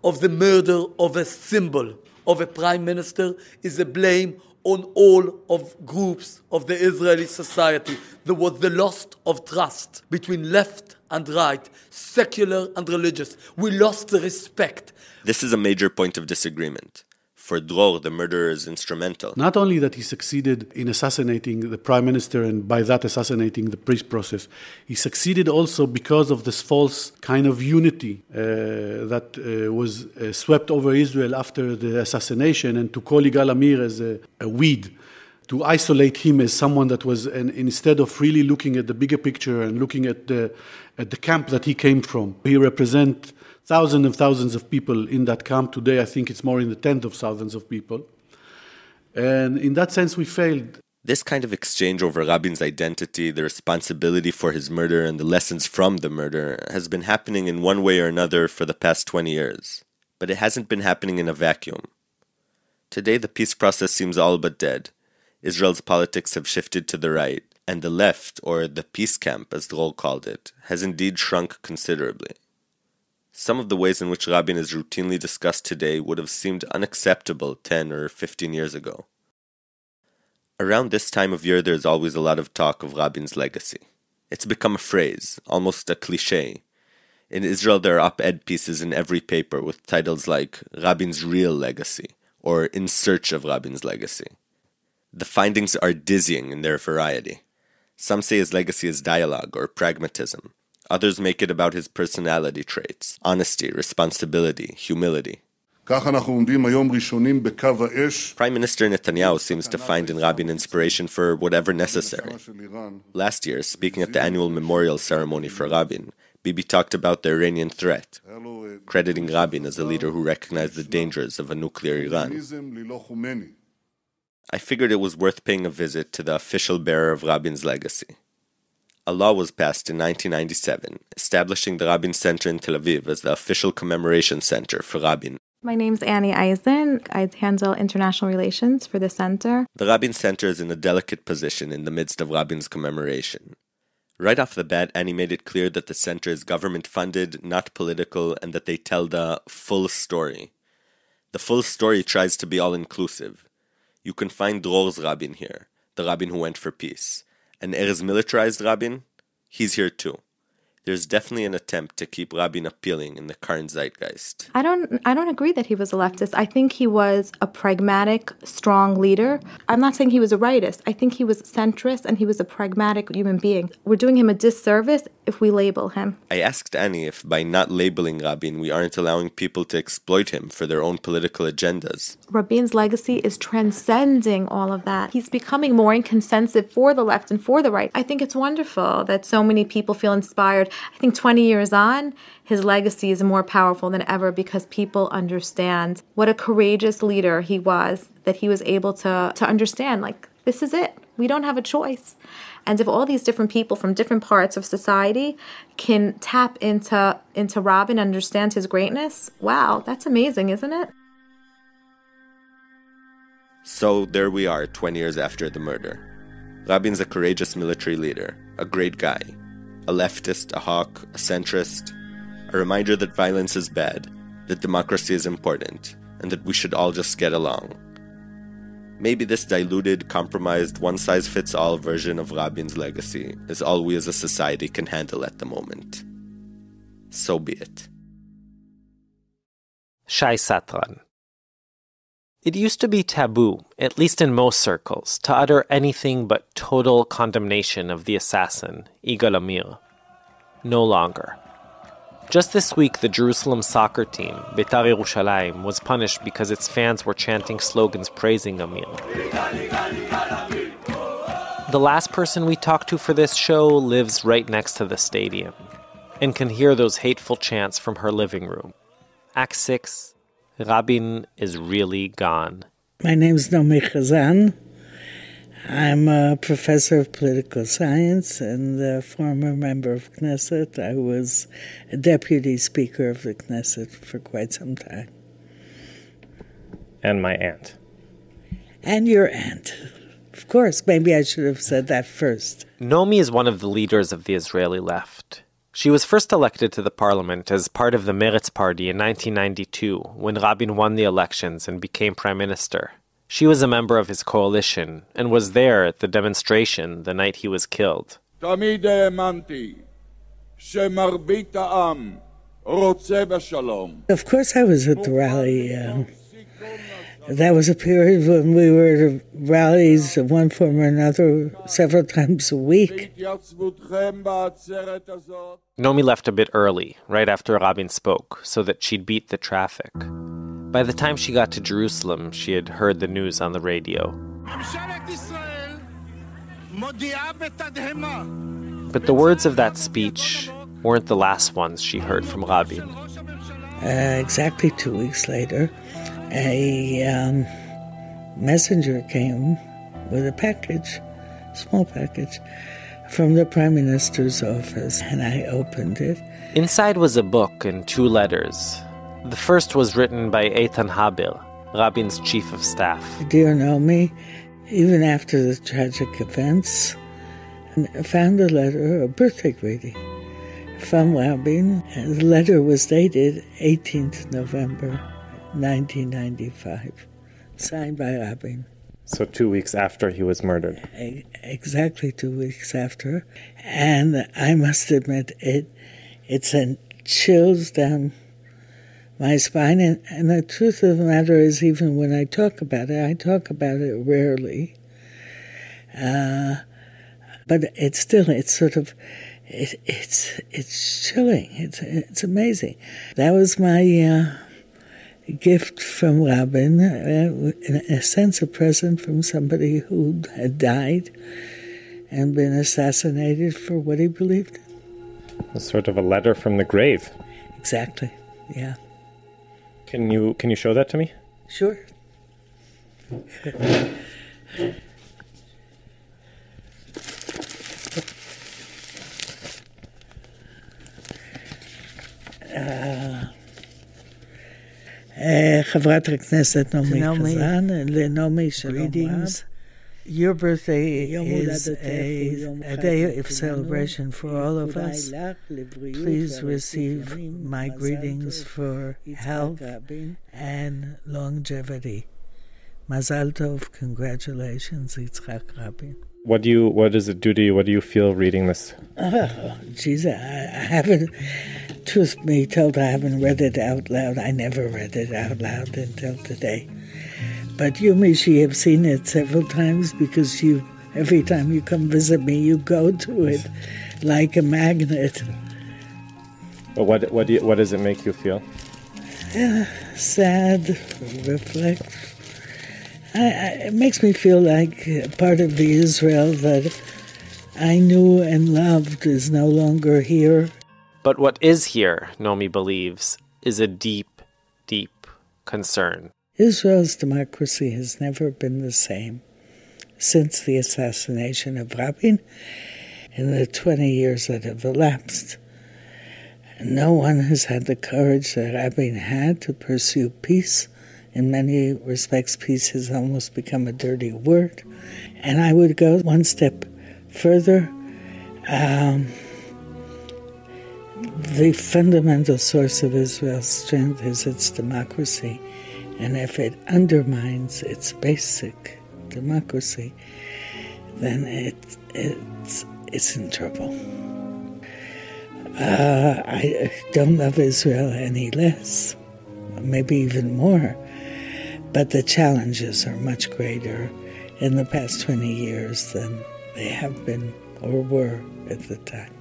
[SPEAKER 5] of the murder of a symbol of a prime minister is a blame on all of groups of the Israeli society. There was the loss of trust between left and right, secular and religious. We lost the respect.
[SPEAKER 3] This is a major point of disagreement. For Dror, the murderer is instrumental.
[SPEAKER 4] Not only that he succeeded in assassinating the prime minister and by that assassinating the peace process, he succeeded also because of this false kind of unity that was swept over Israel after the assassination, and to call Yigal Amir as a weed, to isolate him as someone that was, and instead of really looking at the bigger picture and looking at the camp that he came from. He represents thousands and thousands of people in that camp. Today, I think it's more in the tens of thousands of people. And in that sense, we failed.
[SPEAKER 3] This kind of exchange over Rabin's identity, the responsibility for his murder, and the lessons from the murder has been happening in one way or another for the past 20 years. But it hasn't been happening in a vacuum. Today, the peace process seems all but dead. Israel's politics have shifted to the right, and the left, or the peace camp, as Dror called it, has indeed shrunk considerably. Some of the ways in which Rabin is routinely discussed today would have seemed unacceptable 10 or 15 years ago. Around this time of year, there's always a lot of talk of Rabin's legacy. It's become a phrase, almost a cliché. In Israel, there are op-ed pieces in every paper with titles like Rabin's Real Legacy or In Search of Rabin's Legacy. The findings are dizzying in their variety. Some say his legacy is dialogue or pragmatism. Others make it about his personality traits, honesty, responsibility, humility. Prime Minister Netanyahu seems to find in Rabin inspiration for whatever necessary. Last year, speaking at the annual memorial ceremony for Rabin, Bibi talked about the Iranian threat, crediting Rabin as a leader who recognized the dangers of a nuclear Iran. I figured it was worth paying a visit to the official bearer of Rabin's legacy. A law was passed in 1997, establishing the Rabin Center in Tel Aviv as the official commemoration center for Rabin.
[SPEAKER 6] My name's Annie Eisen. I handle international relations for the center.
[SPEAKER 3] The Rabin Center is in a delicate position in the midst of Rabin's commemoration. Right off the bat, Annie made it clear that the center is government-funded, not political, and that they tell the full story. The full story tries to be all-inclusive. You can find Dror's Rabin here, the Rabin who went for peace. And Er's militarized Rabin, he's here too. There's definitely an attempt to keep Rabin appealing in the current zeitgeist.
[SPEAKER 6] I don't agree that he was a leftist. I think he was a pragmatic, strong leader. I'm not saying he was a rightist. I think he was centrist and he was a pragmatic human being. We're doing him a disservice if we label him.
[SPEAKER 3] I asked Annie if by not labeling Rabin, we aren't allowing people to exploit him for their own political agendas.
[SPEAKER 6] Rabin's legacy is transcending all of that. He's becoming more inconsensive for the left and for the right. I think it's wonderful that so many people feel inspired. I think 20 years on, his legacy is more powerful than ever because people understand what a courageous leader he was, that he was able to understand, like, this is it. We don't have a choice. And if all these different people from different parts of society can tap into Rabin and understand his greatness, wow, that's amazing, isn't it?
[SPEAKER 3] So there we are, 20 years after the murder. Rabin's a courageous military leader, a great guy. A leftist, a hawk, a centrist, a reminder that violence is bad, that democracy is important, and that we should all just get along. Maybe this diluted, compromised, one-size-fits-all version of Rabin's legacy is all we as a society can handle at the moment. So be it.
[SPEAKER 2] Shai Satran. It used to be taboo, at least in most circles, to utter anything but total condemnation of the assassin, Yigal Amir. No longer. Just this week, the Jerusalem soccer team, Beitar Yerushalayim, was punished because its fans were chanting slogans praising Amir. The last person we talked to for this show lives right next to the stadium and can hear those hateful chants from her living room. Act 6. Rabin is really gone.
[SPEAKER 7] My name is Naomi Chazan. I'm a professor of political science and a former member of Knesset. I was a deputy speaker of the Knesset for quite some time.
[SPEAKER 2] And my aunt.
[SPEAKER 7] And your aunt. Of course, maybe I should have said that first.
[SPEAKER 2] Naomi is one of the leaders of the Israeli left. She was first elected to the parliament as part of the Meretz party in 1992, when Rabin won the elections and became prime minister. She was a member of his coalition and was there at the demonstration the night he was killed.
[SPEAKER 14] תמיד האמנתי שמרבית העם רוצה בשלום.
[SPEAKER 7] Of course I was at the rally. That was a period when we were at rallies of one form or another several times a week.
[SPEAKER 2] Naomi left a bit early, right after Rabin spoke, so that she'd beat the traffic. By the time she got to Jerusalem, she had heard the news on the radio. But the words of that speech weren't the last ones she heard from Rabin.
[SPEAKER 7] Exactly 2 weeks later, a messenger came with a package, small package, from the Prime Minister's office, and I opened it.
[SPEAKER 2] Inside was a book and 2 letters. The first was written by Eitan Haber, Rabin's chief of staff.
[SPEAKER 7] Dear Naomi, even after the tragic events, I found a letter, a birthday greeting, from Rabin. And the letter was dated 18th November 1995, signed by Rabin.
[SPEAKER 2] So 2 weeks after he was murdered.
[SPEAKER 7] Exactly 2 weeks after. And I must admit, it sent chills down my spine. And the truth of the matter is, even when I talk about it rarely. But it's sort of, it's chilling. It's amazing. That was my gift from Rabin, in a sense a present from somebody who had died and been assassinated for what he believed in.
[SPEAKER 2] It's sort of a letter from the grave.
[SPEAKER 7] Exactly, yeah.
[SPEAKER 2] Can you show that to me?
[SPEAKER 7] Sure. חברת הכנסת נעמי חזן, לנעמי greetings. Your birthday is a day of celebration for all of us. Please receive my greetings for health and longevity. Mazal tov, congratulations, Yitzhak Rabin.
[SPEAKER 2] What does it do to you? What do you feel reading this?
[SPEAKER 7] Oh, geez, I haven't, truth be told, I haven't read it out loud. I never read it out loud until today. But you, Mishi, have seen it several times because every time you come visit me, you go to it like a magnet.
[SPEAKER 2] But what does it make you feel?
[SPEAKER 7] Sad, reflect. It makes me feel like part of the Israel that I knew and loved is no longer here.
[SPEAKER 2] But what is here, Naomi believes, is a deep, deep concern.
[SPEAKER 7] Israel's democracy has never been the same since the assassination of Rabin in the 20 years that have elapsed. No one has had the courage that Rabin had to pursue peace. In many respects, peace has almost become a dirty word. And I would go one step further. The fundamental source of Israel's strength is its democracy. And if it undermines its basic democracy, then it's in trouble. I don't love Israel any less, maybe even more. But the challenges are much greater in the past 20 years than they have been or were at the time.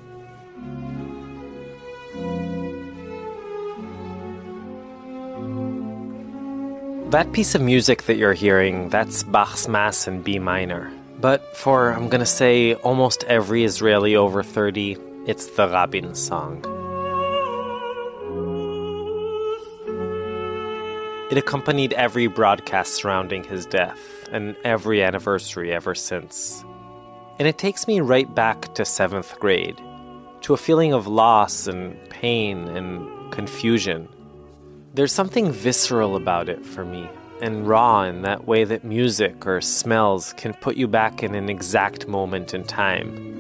[SPEAKER 2] That piece of music that you're hearing, that's Bach's Mass in B minor. But for, I'm going to say, almost every Israeli over 30, it's the Rabin song. It accompanied every broadcast surrounding his death, and every anniversary ever since. And it takes me right back to 7th grade, to a feeling of loss and pain and confusion. There's something visceral about it for me, and raw in that way that music or smells can put you back in an exact moment in time.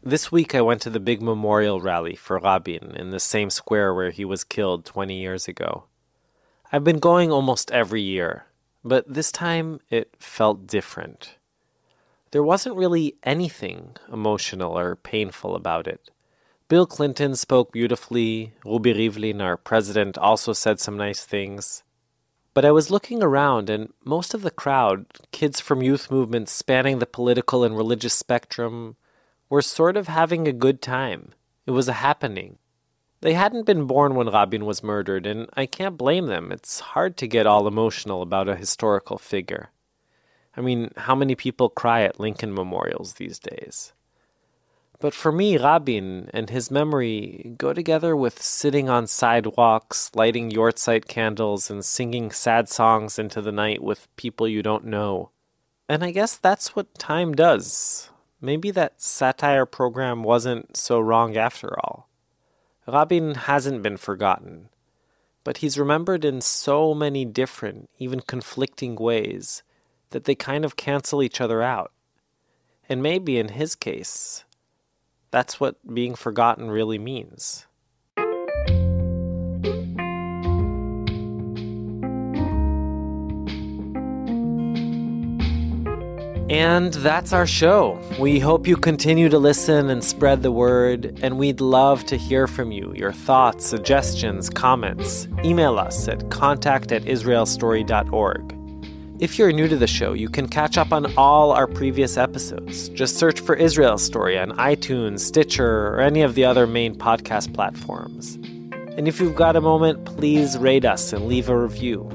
[SPEAKER 2] This week I went to the big memorial rally for Rabin in the same square where he was killed 20 years ago. I've been going almost every year, but this time it felt different. There wasn't really anything emotional or painful about it. Bill Clinton spoke beautifully, Rubi Rivlin, our president, also said some nice things. But I was looking around and most of the crowd, kids from youth movements spanning the political and religious spectrum, were sort of having a good time. It was a happening. They hadn't been born when Rabin was murdered, and I can't blame them. It's hard to get all emotional about a historical figure. I mean, how many people cry at Lincoln memorials these days? But for me, Rabin and his memory go together with sitting on sidewalks, lighting yortzeit candles, and singing sad songs into the night with people you don't know. And I guess that's what time does. Maybe that satire program wasn't so wrong after all. Rabin hasn't been forgotten, but he's remembered in so many different, even conflicting ways that they kind of cancel each other out. And maybe in his case, that's what being forgotten really means. And that's our show. We hope you continue to listen and spread the word, and we'd love to hear from you, your thoughts, suggestions, comments. Email us at contact@israelstory.org. If you're new to the show, you can catch up on all our previous episodes. Just search for Israel Story on iTunes, Stitcher, or any of the other main podcast platforms. And if you've got a moment, please rate us and leave a review.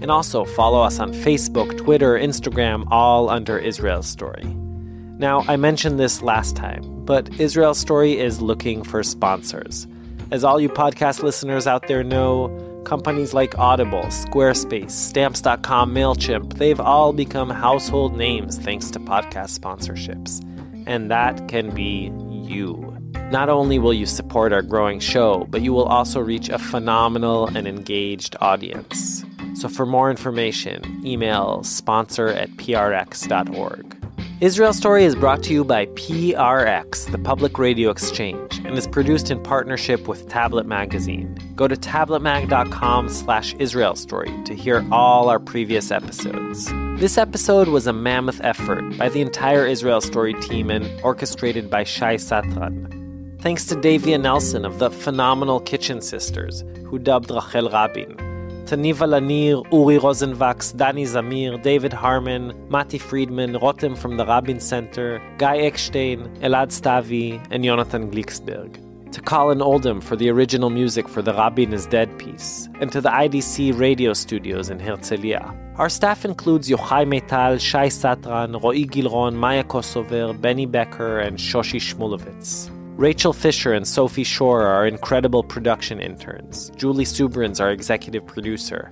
[SPEAKER 2] And also follow us on Facebook, Twitter, Instagram, all under Israel Story. Now, I mentioned this last time, but Israel Story is looking for sponsors. As all you podcast listeners out there know, companies like Audible, Squarespace, Stamps.com, MailChimp, they've all become household names thanks to podcast sponsorships. And that can be you. Not only will you support our growing show, but you will also reach a phenomenal and engaged audience. So for more information, email sponsor@prx.org. Israel Story is brought to you by PRX, the Public Radio Exchange, and is produced in partnership with Tablet Magazine. Go to tabletmag.com/Israel Story to hear all our previous episodes. This episode was a mammoth effort by the entire Israel Story team and orchestrated by Shai Satran. Thanks to Davia Nelson of the phenomenal Kitchen Sisters, who dubbed Rachel Rabin. To Niva Lanier, Uri Rosenvax, Dani Zamir, David Harmon, Mati Friedman, Rotem from the Rabin Center, Guy Eckstein, Elad Stavi, and Jonathan Glicksberg. To Colin Oldham for the original music for the Rabin is Dead piece, and to the IDC radio studios in Herzliya. Our staff includes Yochai Meital, Shai Satran, Ro'i Gilron, Maya Kosover, Benny Becker, and Shoshi Shmulevitz. Rachel Fisher and Sophie Shore are our incredible production interns. Julie Subrin's our executive producer.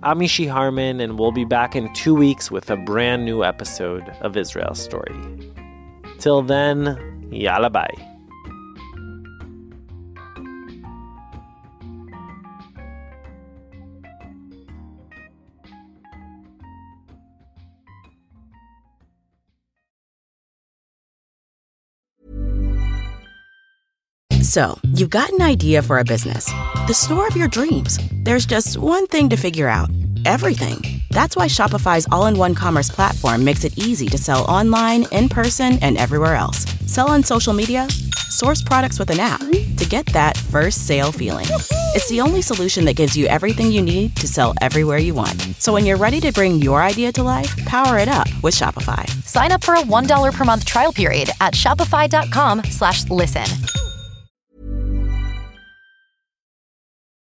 [SPEAKER 2] I'm Ishi Harman, and we'll be back in 2 weeks with a brand new episode of Israel Story. Till then, yalla bye.
[SPEAKER 17] So, you've got an idea for a business. The store of your dreams. There's just one thing to figure out. Everything. That's why Shopify's all-in-one commerce platform makes it easy to sell online, in person, and everywhere else. Sell on social media, source products with an app to get that first sale feeling. It's the only solution that gives you everything you need to sell everywhere you want. So when you're ready to bring your idea to life, power it up with Shopify.
[SPEAKER 9] Sign up for a $1 per month trial period at shopify.com/listen.